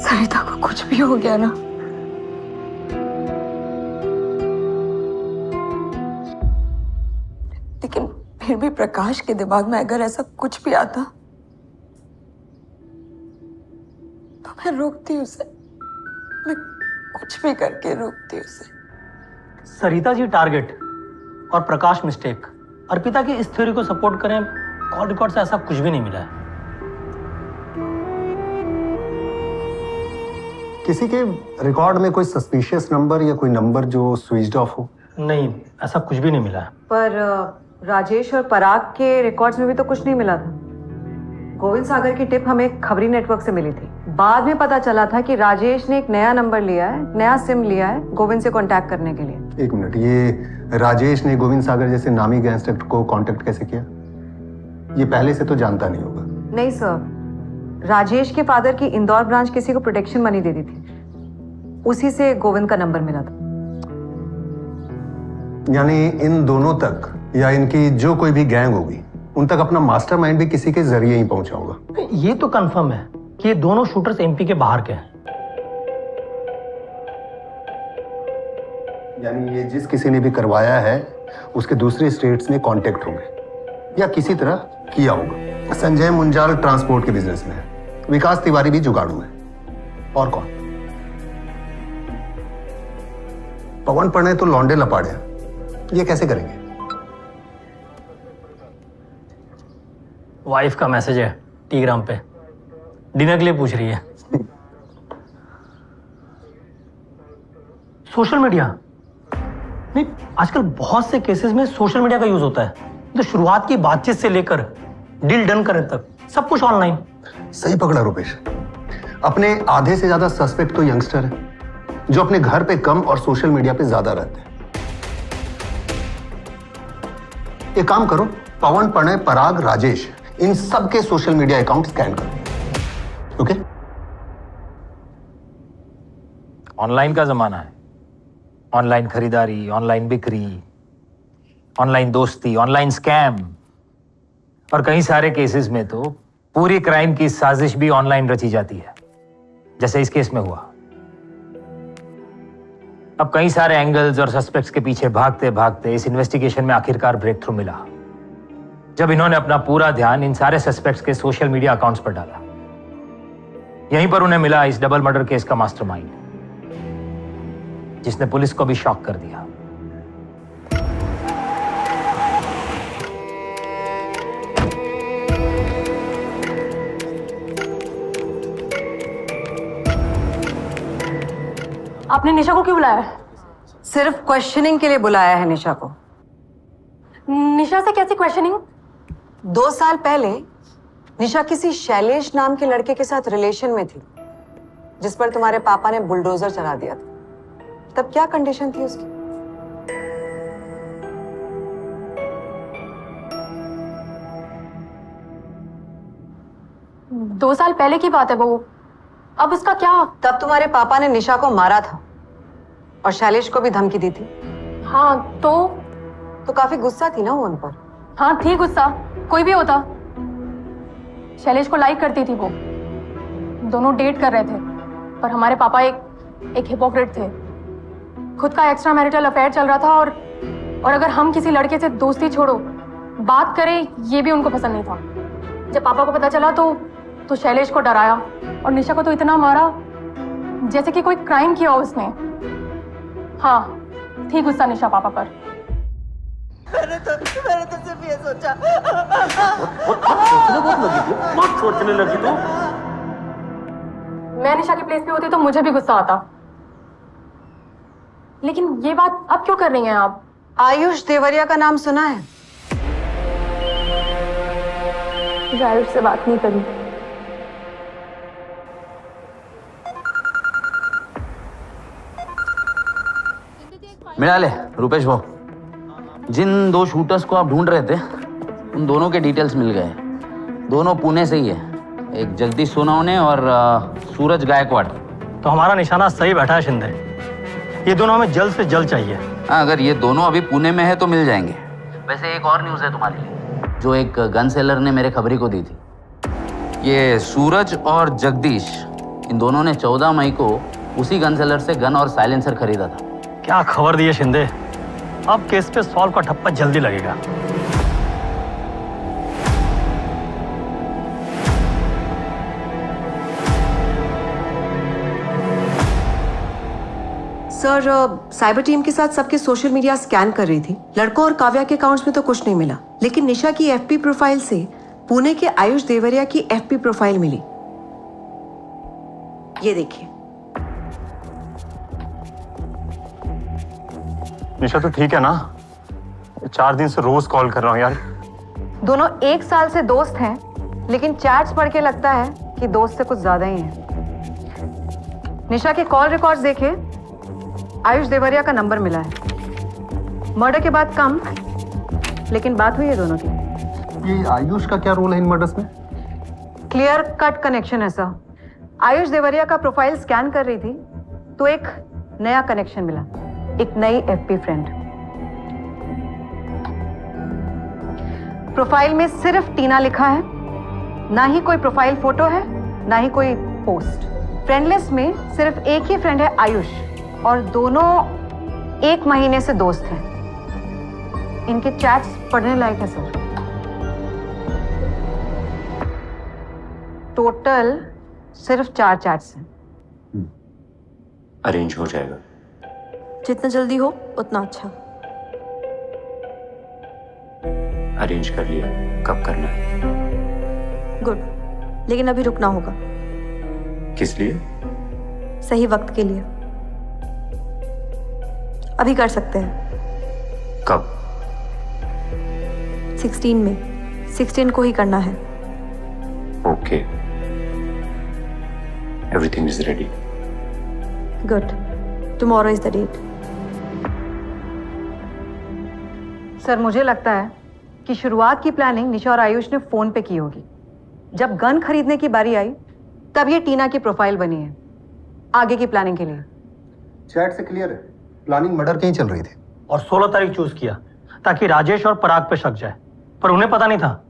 सरिता को कुछ भी हो गया ना, लेकिन फिर भी प्रकाश के दिमाग में अगर ऐसा कुछ भी आता, तो मैं रोकती उसे, मैं कुछ भी करके रोकती उसे। सरिता जी टारगेट और प्रकाश मिस्टेक। अर्पिता की इस थ्योरी को सपोर्ट करें, कॉल रिकॉर्ड से ऐसा कुछ भी नहीं मिला है। किसी के रिकॉर्ड में कोई सस्पिशियस नंबर या कोई नंबर जो स्विच्ड ऑफ हो? नहीं, ऐसा कुछ भी नहीं मिला है। पर राजेश और पराग के रिकॉर्ड्स में भी तो कुछ नहीं मिला था। गोविंद सागर की टिप हमें खबरी नेटवर्क से मिली थी। बाद में पता चला था कि राजेश ने एक नया नंबर लिया है, नया सिम लिया है गोविंद से कांटेक्ट करने के लिए। एक मिनट, ये राजेश ने गोविंद सागर जैसे नामी गैंगस्टर को कांटेक्ट कैसे किया? ये पहले से तो जानता नहीं होगा। नहीं सर, राजेश के फादर की इंदौर ब्रांच किसी को प्रोटेक्शन मनी दे दी थी, उसी से गोविंद का नंबर मिला था। यानी इन दोनों तक या इनकी जो कोई भी गैंग होगी, उन तक अपना मास्टरमाइंड भी किसी के जरिए ही पहुंचा होगा। ये तो कंफर्म है कि ये दोनों शूटर्स एमपी के बाहर के हैं। यानी ये जिस किसी ने भी करवाया है, उसके दूसरे स्टेट्स में कांटेक्ट होंगे या किसी तरह किया होगा। संजय मुंजाल ट्रांसपोर्ट के बिजनेस में है, विकास तिवारी भी जुगाड़ू है। और कौन? पवन प्रणय तो लौंडे लपाड़े हैं, ये कैसे करेंगे? वाइफ का मैसेज है टीग्राम पे, डिनर के लिए पूछ रही है। सोशल मीडिया नहीं, आजकल बहुत से केसेस में सोशल मीडिया का यूज होता है। तो शुरुआत की बातचीत से लेकर डील डन करने तक सब कुछ ऑनलाइन। सही पकड़ा रुपेश। अपने आधे से ज्यादा सस्पेक्ट तो यंगस्टर है, जो अपने घर पे कम और सोशल मीडिया पे ज्यादा रहते हैं। एक काम करो, पवन, प्रणय, पराग, राजेश, इन सब के सोशल मीडिया अकाउंट स्कैन करो। ओके? ऑनलाइन का जमाना है। ऑनलाइन खरीदारी, ऑनलाइन बिक्री, ऑनलाइन दोस्ती, ऑनलाइन स्कैम, और कई सारे केसेस में तो पूरी क्राइम की साजिश भी ऑनलाइन रची जाती है, जैसे इस केस में हुआ। अब कई सारे एंगल्स और सस्पेक्ट्स के पीछे भागते भागते इस इन्वेस्टिगेशन में आखिरकार ब्रेक थ्रू मिला, जब इन्होंने अपना पूरा ध्यान इन सारे सस्पेक्ट्स के सोशल मीडिया अकाउंट्स पर डाला। यहीं पर उन्हें मिला इस डबल मर्डर केस का मास्टरमाइंड, जिसने पुलिस को भी शॉक कर दिया। आपने निशा को क्यों बुलाया है? सिर्फ क्वेश्चनिंग के लिए बुलाया है निशा को। निशा से कैसी क्वेश्चनिंग? 2 साल पहले निशा किसी शैलेश नाम के लड़के के साथ रिलेशन में थी, जिस पर तुम्हारे पापा ने बुलडोजर चला दिया था। तब क्या कंडीशन थी उसकी? दो साल पहले की बात है वो। अब उसका क्या? तब तुम्हारे पापा ने निशा को मारा था और शैलेश को भी धमकी दी थी। हाँ तो काफी गुस्सा थी ना वो उन पर? हाँ थी गुस्सा, कोई भी होता। शैलेश को लाइक करती थी वो, दोनों डेट कर रहे थे, पर हमारे पापा एक हिपोक्रेट थे। खुद का एक्स्ट्रा मैरिटल अफेयर चल रहा था और अगर हम किसी लड़के से दोस्ती छोड़ो बात करें, ये भी उनको पसंद नहीं था। जब पापा को पता चला तो शैलेश को डराया और निशा को तो इतना मारा जैसे कि कोई क्राइम किया उसने। हाँ थी गुस्सा निशा पापा पर। मैंने तो सिर्फ ये सोचा। बहुत सोचने लगी तू। मैं निशा के प्लेस पे होती तो मुझे भी गुस्सा आता। लेकिन ये बात अब क्यों कर रही हैं आप? आयुष देवरिया का नाम सुना है? आयुष से बात नहीं करी। मिला ले रुपेश वो, जिन दो शूटर्स को आप ढूंढ रहे थे उन दोनों के डिटेल्स मिल गए। दोनों पुणे से ही है, एक जगदीश सोनावने और सूरज गायकवाड़। तो हमारा निशाना सही बैठा है शिंदे, ये दोनों हमें जल्द से जल्द चाहिए। हाँ, अगर ये दोनों अभी पुणे में है तो मिल जाएंगे। वैसे एक और न्यूज़ है तुम्हारे लिए, जो एक गन सेलर ने मेरे खबरी को दी थी। ये सूरज और जगदीश, इन दोनों ने 14 मई को उसी गन सेलर से गन और साइलेंसर खरीदा था। क्या खबर दी है शिंदे, अब केस पे सॉल्व का ठप्पा जल्दी लगेगा। सर, साइबर टीम के साथ सबके सोशल मीडिया स्कैन कर रही थी। लड़कों और काव्या के अकाउंट्स में तो कुछ नहीं मिला, लेकिन निशा की एफपी प्रोफाइल से पुणे के आयुष देवरिया की एफपी प्रोफाइल मिली। ये देखिए। निशा तो ठीक है ना? 4 दिन से रोज कॉल कर रहा हूँ यार। दोनों 1 साल से दोस्त हैं, लेकिन चैट्स पढ़ के लगता है कि दोस्त से कुछ ज्यादा ही है। निशा के कॉल रिकॉर्ड्स देखे, आयुष देवरिया का नंबर मिला है। मर्डर के बाद कम, लेकिन बात हुई है दोनों की। ये आयुष का क्या रोल है इन मर्डर्स में? क्लियर कट कनेक्शन है सर। आयुष देवरिया का प्रोफाइल स्कैन कर रही थी तो एक नया कनेक्शन मिला, एक नई एफपी फ्रेंड। प्रोफाइल में सिर्फ टीना लिखा है, ना ही कोई प्रोफाइल फोटो है, ना ही कोई पोस्ट। फ्रेंड लिस्ट में सिर्फ एक ही फ्रेंड है, आयुष, और दोनों 1 महीने से दोस्त हैं। इनके चैट्स पढ़ने लायक है सर। टोटल सिर्फ 4 चैट्स हैं। अरेंज हो जाएगा। जितना जल्दी हो उतना अच्छा। अरेंज कर लिया, कब करना है? गुड, लेकिन अभी रुकना होगा। किस लिए? सही वक्त के लिए। अभी कर सकते हैं। कब? 16 में। 16 को ही करना है। Okay, everything is ready. Good, tomorrow is the date. Sir, मुझे लगता है कि शुरुआत की प्लानिंग निशा और आयुष ने फोन पे की होगी। जब गन खरीदने की बारी आई तब ये टीना की प्रोफाइल बनी है आगे की प्लानिंग के लिए। चैट से क्लियर है, प्लानिंग मर्डर की ही चल रही थी। और 16 तारीख चूज किया ताकि राजेश और पराग पे शक जाए, पर उन्हें पता नहीं था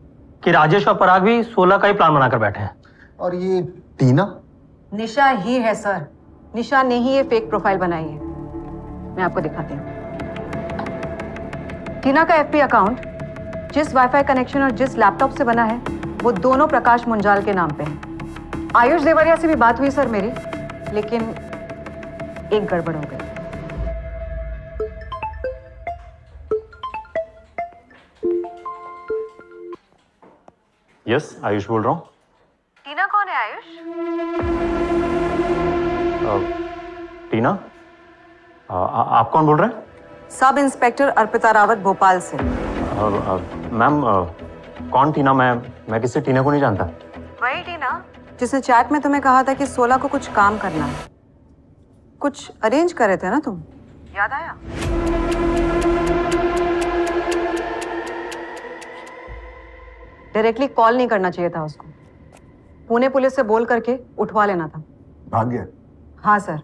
कि राजेश और पराग भी 16 का ही प्लान बनाकर बैठे हैं। और ये टीना? निशा ही है सर, निशा ने ही ये फेक प्रोफाइल बनाई है। मैं आपको दिखाती हूँ। टीना का एफपी अकाउंट जिस वाईफाई कनेक्शन और जिस लैपटॉप से बना है वो दोनों प्रकाश मुंजाल के नाम पे है। आयुष देवरिया से भी बात हुई सर मेरी, लेकिन एक गड़बड़ हो गई। यस, आयुष बोल रहा हूँ। टीना कौन है आयुष? टीना? आप कौन बोल रहे हैं? सब इंस्पेक्टर अर्पिता रावत, भोपाल से। मैम, कौन टीना? मैं मैं किसी टीना को नहीं जानता। वही टीना जिसने चैट में तुम्हें कहा था कि 16 को कुछ काम करना है, कुछ अरेंज कर रहे थे ना तुम, याद आया? डायरेक्टली कॉल नहीं करना चाहिए था उसको, पुणे पुलिस से बोल करके उठवा लेना था। भाग गया? हाँ सर,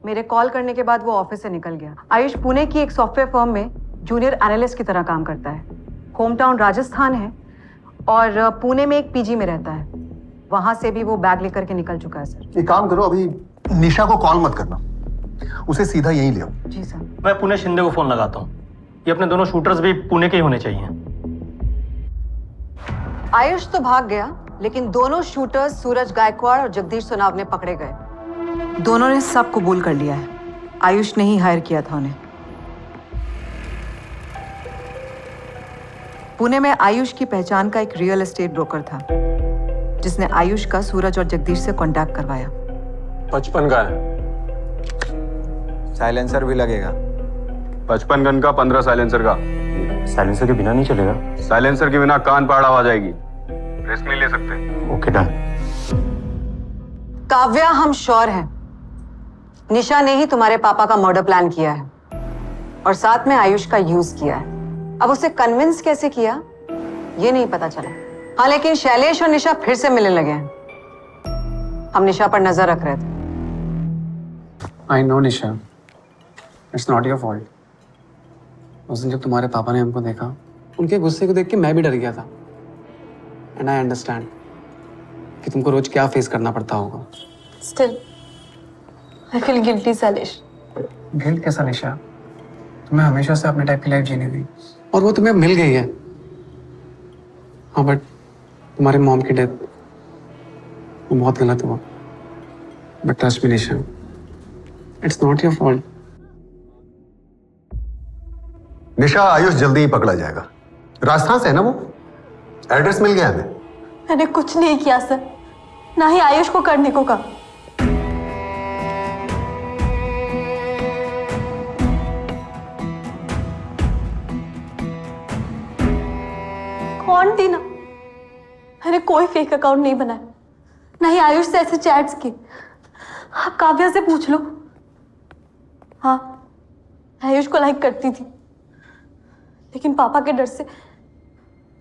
मेरे कॉल करने के बाद वो ऑफिस से निकल गया। आयुष पुणे की एक सॉफ्टवेयर फर्म में जूनियर एनालिस्ट की तरह काम करता है। होम टाउन राजस्थान है और पुणे में एक पीजी में रहता है। वहां से भी वो बैग लेकर के निकल चुका है सर। एक काम करो, अभी निशा को कॉल मत करना, उसे सीधा यहीं ले आओ। जी सर। मैं पुणे शिंदे को फोन लगाता हूँ। ये अपने दोनों शूटर्स भी पुणे के ही होने चाहिए। आयुष तो भाग गया, लेकिन दोनों शूटर्स सूरज गायकवाड़ और जगदीश सोनाव ने पकड़े गए। दोनों ने सब कबूल कर लिया है, आयुष ने ही हायर किया था उन्हें। पुणे में आयुष की पहचान का एक रियल एस्टेट ब्रोकर था जिसने आयुष का सूरज और जगदीश से कांटेक्ट करवाया। 55 का है। साइलेंसर भी लगेगा। 55 गन का, 15 साइलेंसर का। साइलेंसर के बिना नहीं चलेगा? साइलेंसर के बिना कान पाड़ आवाज आएगी, रिस्क नहीं ले सकते। Okay done. काव्या, हम श्योर हैं निशा ने ही तुम्हारे पापा का मर्डर प्लान किया है और साथ में आयुष का यूज किया है। अब उसे कन्विंस कैसे किया ये नहीं पता चला। हाँ, लेकिन शैलेश और निशा फिर से मिलने लगे हैं। हम निशा पर नजर रख रहे थे। I know Nisha, it's not your fault. उस दिन जब तुम्हारे पापा ने हमको देखा, उनके गुस्से को देख के मैं भी डर गया था। एंड आई अंडरस्टैंड कि तुमको रोज क्या फेस करना पड़ता होगा। Still I feel guilty Shailesh. Guilt कैसा निशा? तुम्हें हमेशा से अपने टाइप की लाइफ जीनी थी और वो तुम्हें मिल गई है। हाँ, बट तुम्हारे मॉम की डेथ वो बहुत गलत हुआ। But trust me Nisha, it's not your fault. Nisha, Ayush जल्दी ही पकड़ा जाएगा। राजस्थान से है ना वो? एड्रेस मिल गया हमें। मैंने कुछ नहीं किया सर, ना ही आयुष को करने को कहा। कौन थी ना, मैंने कोई फेक अकाउंट नहीं बनाया, ना ही आयुष से ऐसे चैट्स किए। आप काव्या से पूछ लो। हाँ, आयुष को लाइक करती थी, लेकिन पापा के डर से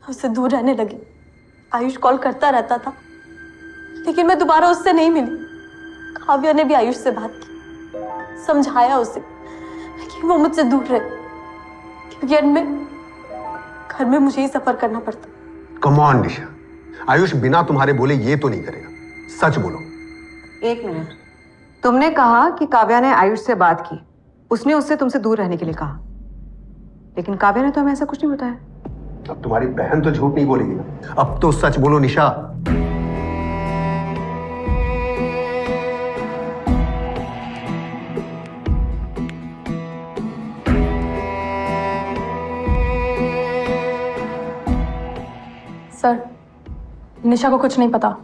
उससे दूर रहने लगी। आयुष कॉल करता रहता था, लेकिन मैं दोबारा उससे नहीं मिली। काव्या ने भी आयुष से बात की, समझाया उसे कि वो मुझसे दूर रहे, क्योंकि एंड में घर में मुझे ही सफर करना पड़ता। कम ऑन निशा, आयुष बिना तुम्हारे बोले ये तो नहीं करेगा, सच बोलो। एक मिनट, तुमने कहा कि काव्या ने आयुष से बात की, उसने उससे तुमसे दूर रहने के लिए कहा, लेकिन काव्या ने तो हमें ऐसा कुछ नहीं बताया। अब तुम्हारी बहन तो झूठ नहीं बोलेगी ना, अब तो सच बोलो निशा। सर, निशा को कुछ नहीं पता,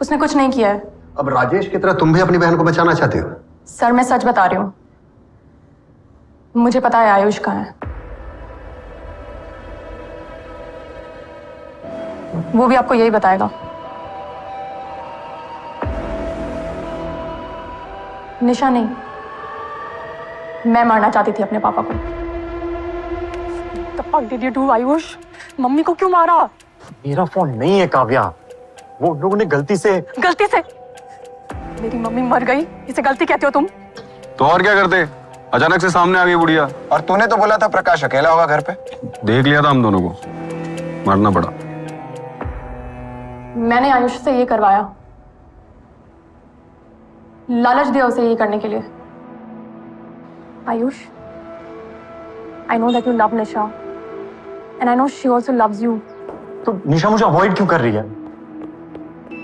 उसने कुछ नहीं किया है। अब राजेश की तरह तुम भी अपनी बहन को बचाना चाहते हो? सर, मैं सच बता रही हूँ, मुझे पता है आयुष कहाँ है। वो भी आपको यही बताएगा। निशा नहीं, मैं मारना चाहती थी अपने पापा को। The fuck did you do, Ayush? Mummy को क्यों मारा? मेरा फोन नहीं है काव्या, वो उन लोगों ने गलती से। गलती से? मेरी मम्मी मर गई, इसे गलती कहते हो तुम? तो और क्या करते, अचानक से सामने आ गई बुढ़िया। और तूने तो बोला था प्रकाश अकेला होगा घर पे। देख लिया था हम दोनों को, मरना पड़ा। मैंने आयुष से ये करवाया, लालच दिया उसे ये करने के लिए। Ayush, I know that you love Nisha, and I know she also loves you. तो निशा मुझे अवॉइड क्यों कर रही है?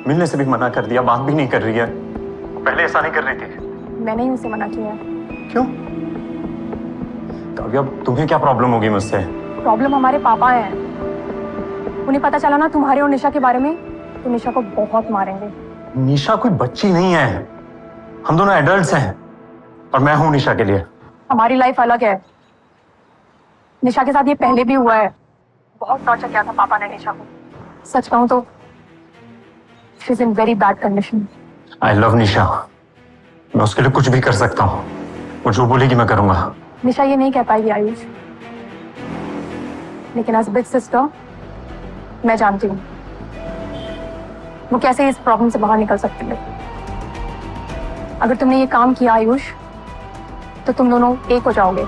मिलने से भी मना कर दिया, बात भी नहीं कर रही है। पहले ऐसा नहीं कर रही थी। मैंने ही उसे मना किया है। क्यों? काव्या, तुम्हें क्या प्रॉब्लम होगी मुझसे? प्रॉब्लम हमारे पापा हैं। उन्हें पता चला ना तुम्हारे और निशा के बारे में, तो निशा को बहुत मारेंगे। निशा कोई बच्ची नहीं है, हम दोनों एडल्ट्स हैं और मैं हूं निशा के लिए। हमारी लाइफ अलग है। निशा के साथ ये पहले भी हुआ है, बहुत टॉर्चर किया था पापा ने निशा को। सच कहूं तो she is in very bad condition. I love Nisha, मैं उसके लिए कुछ भी कर सकता हूँ। वो जो बोलेगी मैं करूंगा। निशा ये नहीं कह पाएगी आयुष, लेकिन एज बिग सिस्टर मैं जानती हूँ वो कैसे इस प्रॉब्लम से बाहर निकल सकती है। अगर तुमने ये काम किया आयुष तो तुम दोनों एक हो जाओगे।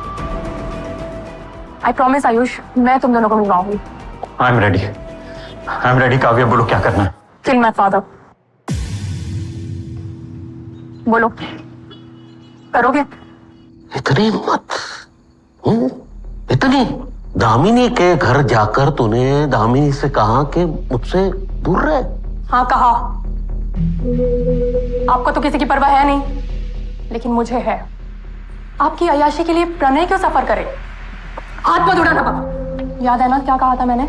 आई प्रॉमिस आयुष, मैं तुम दोनों को मिलवाऊंगी। आई एम रेडी काव्या, बोलो क्या करना है। Kill my father. बोलो करोगे? इतनी हिम्मत, इतनी? दामिनी के घर जाकर तूने दामिनी से कहा कि मुझसे दूर रहे? हाँ कहा। आपको तो किसी की परवाह है नहीं, लेकिन मुझे है। आपकी अय्याशी के लिए प्रणय क्यों सफर करे? हाथ मत उड़ाना पापा। याद है ना क्या कहा था मैंने?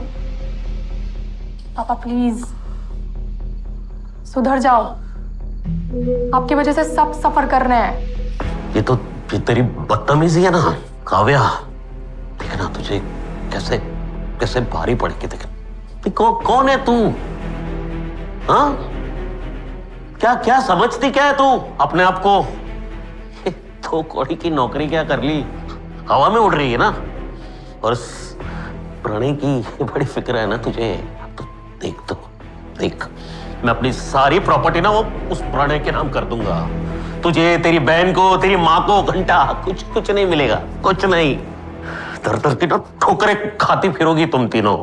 पापा प्लीज सुधर जाओ, आपकी वजह से सब सफर कर रहे हैं। ये तो तेरी बदतमीजी है ना काव्या। देखना तुझे कैसे कैसे भारी पड़ के देखना। कौन है तू? हाँ, क्या क्या समझती क्या है तू अपने आप को? तो कौड़ी की नौकरी क्या कर ली, हवा में उड़ रही है ना। और प्रणय की बड़ी फिक्र है ना तुझे। तो देख, मैं अपनी सारी प्रॉपर्टी ना वो उस प्रणय के नाम कर दूंगा। तुझे, तेरी बहन को, तेरी माँ को घंटा कुछ नहीं मिलेगा, कुछ नहीं। दर की ना ठोकरें खाती फिरोगी तुम तीनों।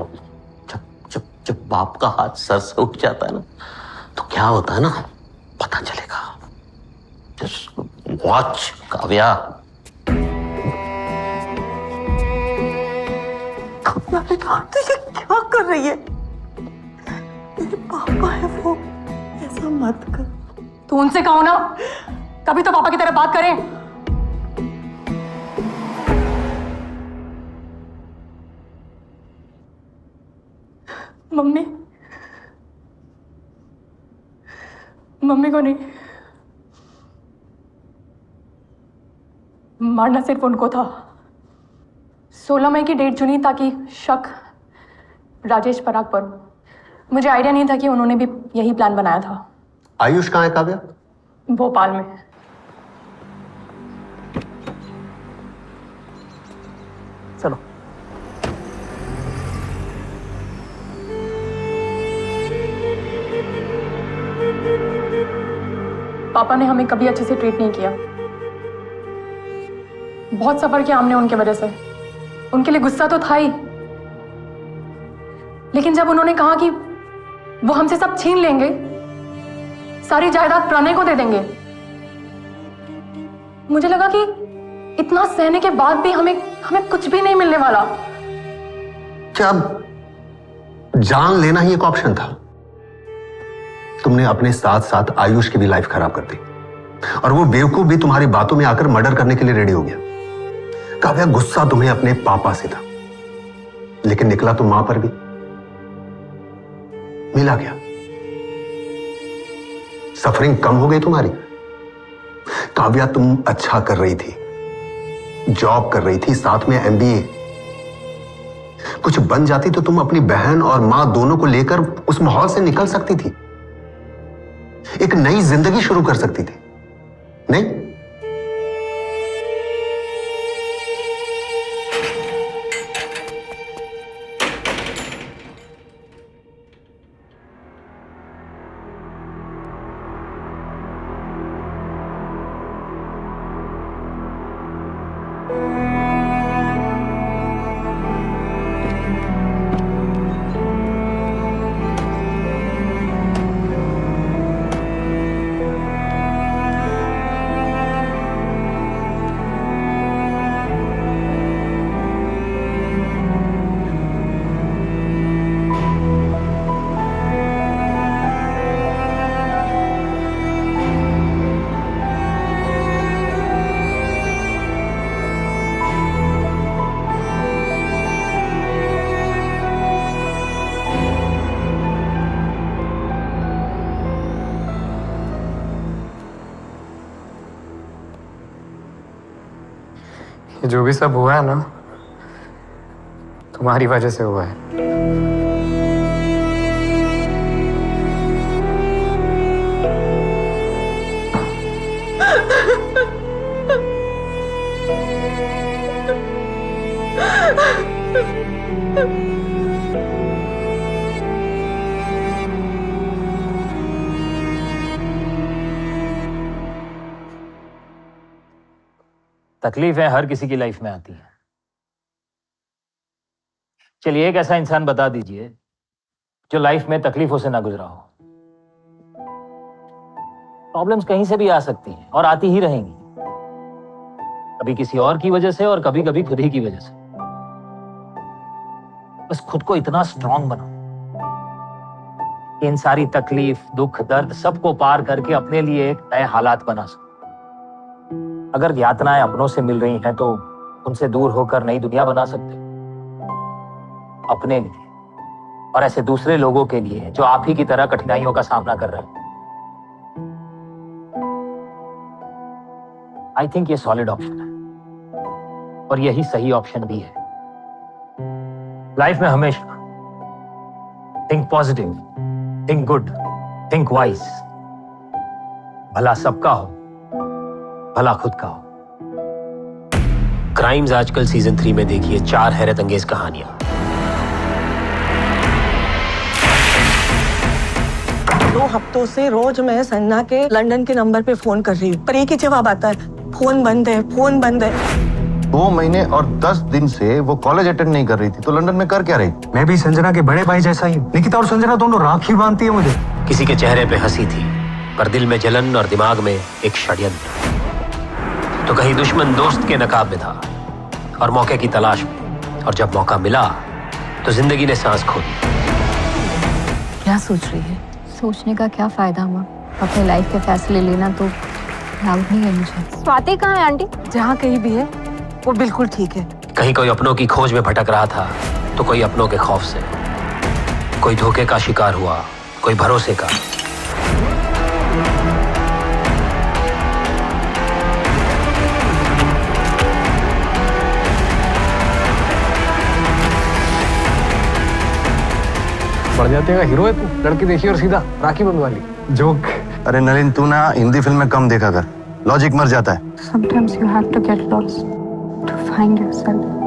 जब बाप का हाथ सर से उठ जाता है ना तो क्या होता है ना पता चलेगा। Just watch Kavya. तो ये क्या कर रही है? मेरे पापा है वो, ऐसा मत कर। तू उनसे कहो ना, कभी तो पापा की तरह बात करें। मम्मी को नहीं, मारना सिर्फ उनको था। 16 मई की डेट चुनी ताकि शक राजेश पराग पर हो। मुझे आइडिया नहीं था कि उन्होंने भी यही प्लान बनाया था। आयुष कहाँ है काव्या? भोपाल में। चलो। पापा ने हमें कभी अच्छे से ट्रीट नहीं किया। बहुत सफर किया हमने उनके वजह से। उनके लिए गुस्सा तो था ही, लेकिन जब उन्होंने कहा कि वो हमसे सब छीन लेंगे, सारी जायदाद प्रणय को दे देंगे, मुझे लगा कि इतना सहने के बाद भी हमें कुछ भी नहीं मिलने वाला। क्या जान लेना ही एक ऑप्शन था? तुमने अपने साथ साथ आयुष की भी लाइफ खराब कर दी, और वो बेवकूफ भी तुम्हारी बातों में आकर मर्डर करने के लिए रेडी हो गया। काव्या, गुस्सा तुम्हें अपने पापा से था, लेकिन निकला तो मां पर भी। मिला क्या? सफरिंग कम हो गई तुम्हारी? काव्या, तुम अच्छा कर रही थी, जॉब कर रही थी, साथ में MBA। कुछ बन जाती तो तुम अपनी बहन और मां दोनों को लेकर उस माहौल से निकल सकती थी, एक नई जिंदगी शुरू कर सकती थी। नहीं? जो भी सब हुआ है ना, तुम्हारी वजह से हुआ है। तकलीफें हर किसी की लाइफ में आती हैं। चलिए एक ऐसा इंसान बता दीजिए जो लाइफ में तकलीफों से ना गुजरा हो। प्रॉब्लम्स कहीं से भी आ सकती हैं और आती ही रहेंगी, कभी किसी और की वजह से और कभी कभी खुद ही की वजह से। बस खुद को इतना स्ट्रांग बनाओ कि इन सारी तकलीफ, दुख, दर्द सबको पार करके अपने लिए एक नए हालात बना सको। अगर यातनाएं अपनों से मिल रही हैं तो उनसे दूर होकर नई दुनिया बना सकते हो अपने लिए और ऐसे दूसरे लोगों के लिए जो आप ही की तरह कठिनाइयों का सामना कर रहे हैं। आई थिंक ये सॉलिड ऑप्शन है और यही सही ऑप्शन भी है। लाइफ में हमेशा think positive, think good, think wise. भला सबका हो, भला खुद का हो। क्राइम्स आजकल सीजन 3 में देखिए 4 हैरत अंगेज कहानियां। 2 हफ्तों से रोज मैं संजना के लंदन के नंबर पे फोन कर रही हूँ, पर एक ही जवाब आता है, फोन बंद है, फोन बंद है। 2 महीने और 10 दिन से वो कॉलेज अटेंड नहीं कर रही थी, तो लंदन में कर क्या रही? मैं भी संजना के बड़े भाई जैसा ही। निकिता और संजना दोनों राखी बांधती है मुझे। किसी के चेहरे पे हंसी थी पर दिल में जलन और दिमाग में एक षड्यंत्र। तो कहीं दुश्मन दोस्त के नकाब में था और मौके की तलाश में, और जब मौका मिला तो जिंदगी ने सांस खो दी। क्या सोच रही है? सोचने का क्या फायदा माँ, अपने लाइफ के फैसले लेना तो अलाउड नहीं है मुझे। स्वाति कहाँ है आंटी? जहाँ कहीं भी है वो बिल्कुल ठीक है। कहीं कोई अपनों की खोज में भटक रहा था तो कोई अपनों के खौफ से, कोई धोखे का शिकार हुआ, कोई भरोसे का। बढ़ जाते का हीरो है तू। लड़की देखी और सीधा राखी बंधवा ली। जोक। अरे नलिन, तू ना हिंदी फिल्में कम देखा कर, लॉजिक मर जाता है। Sometimes you have to get lost to find yourself.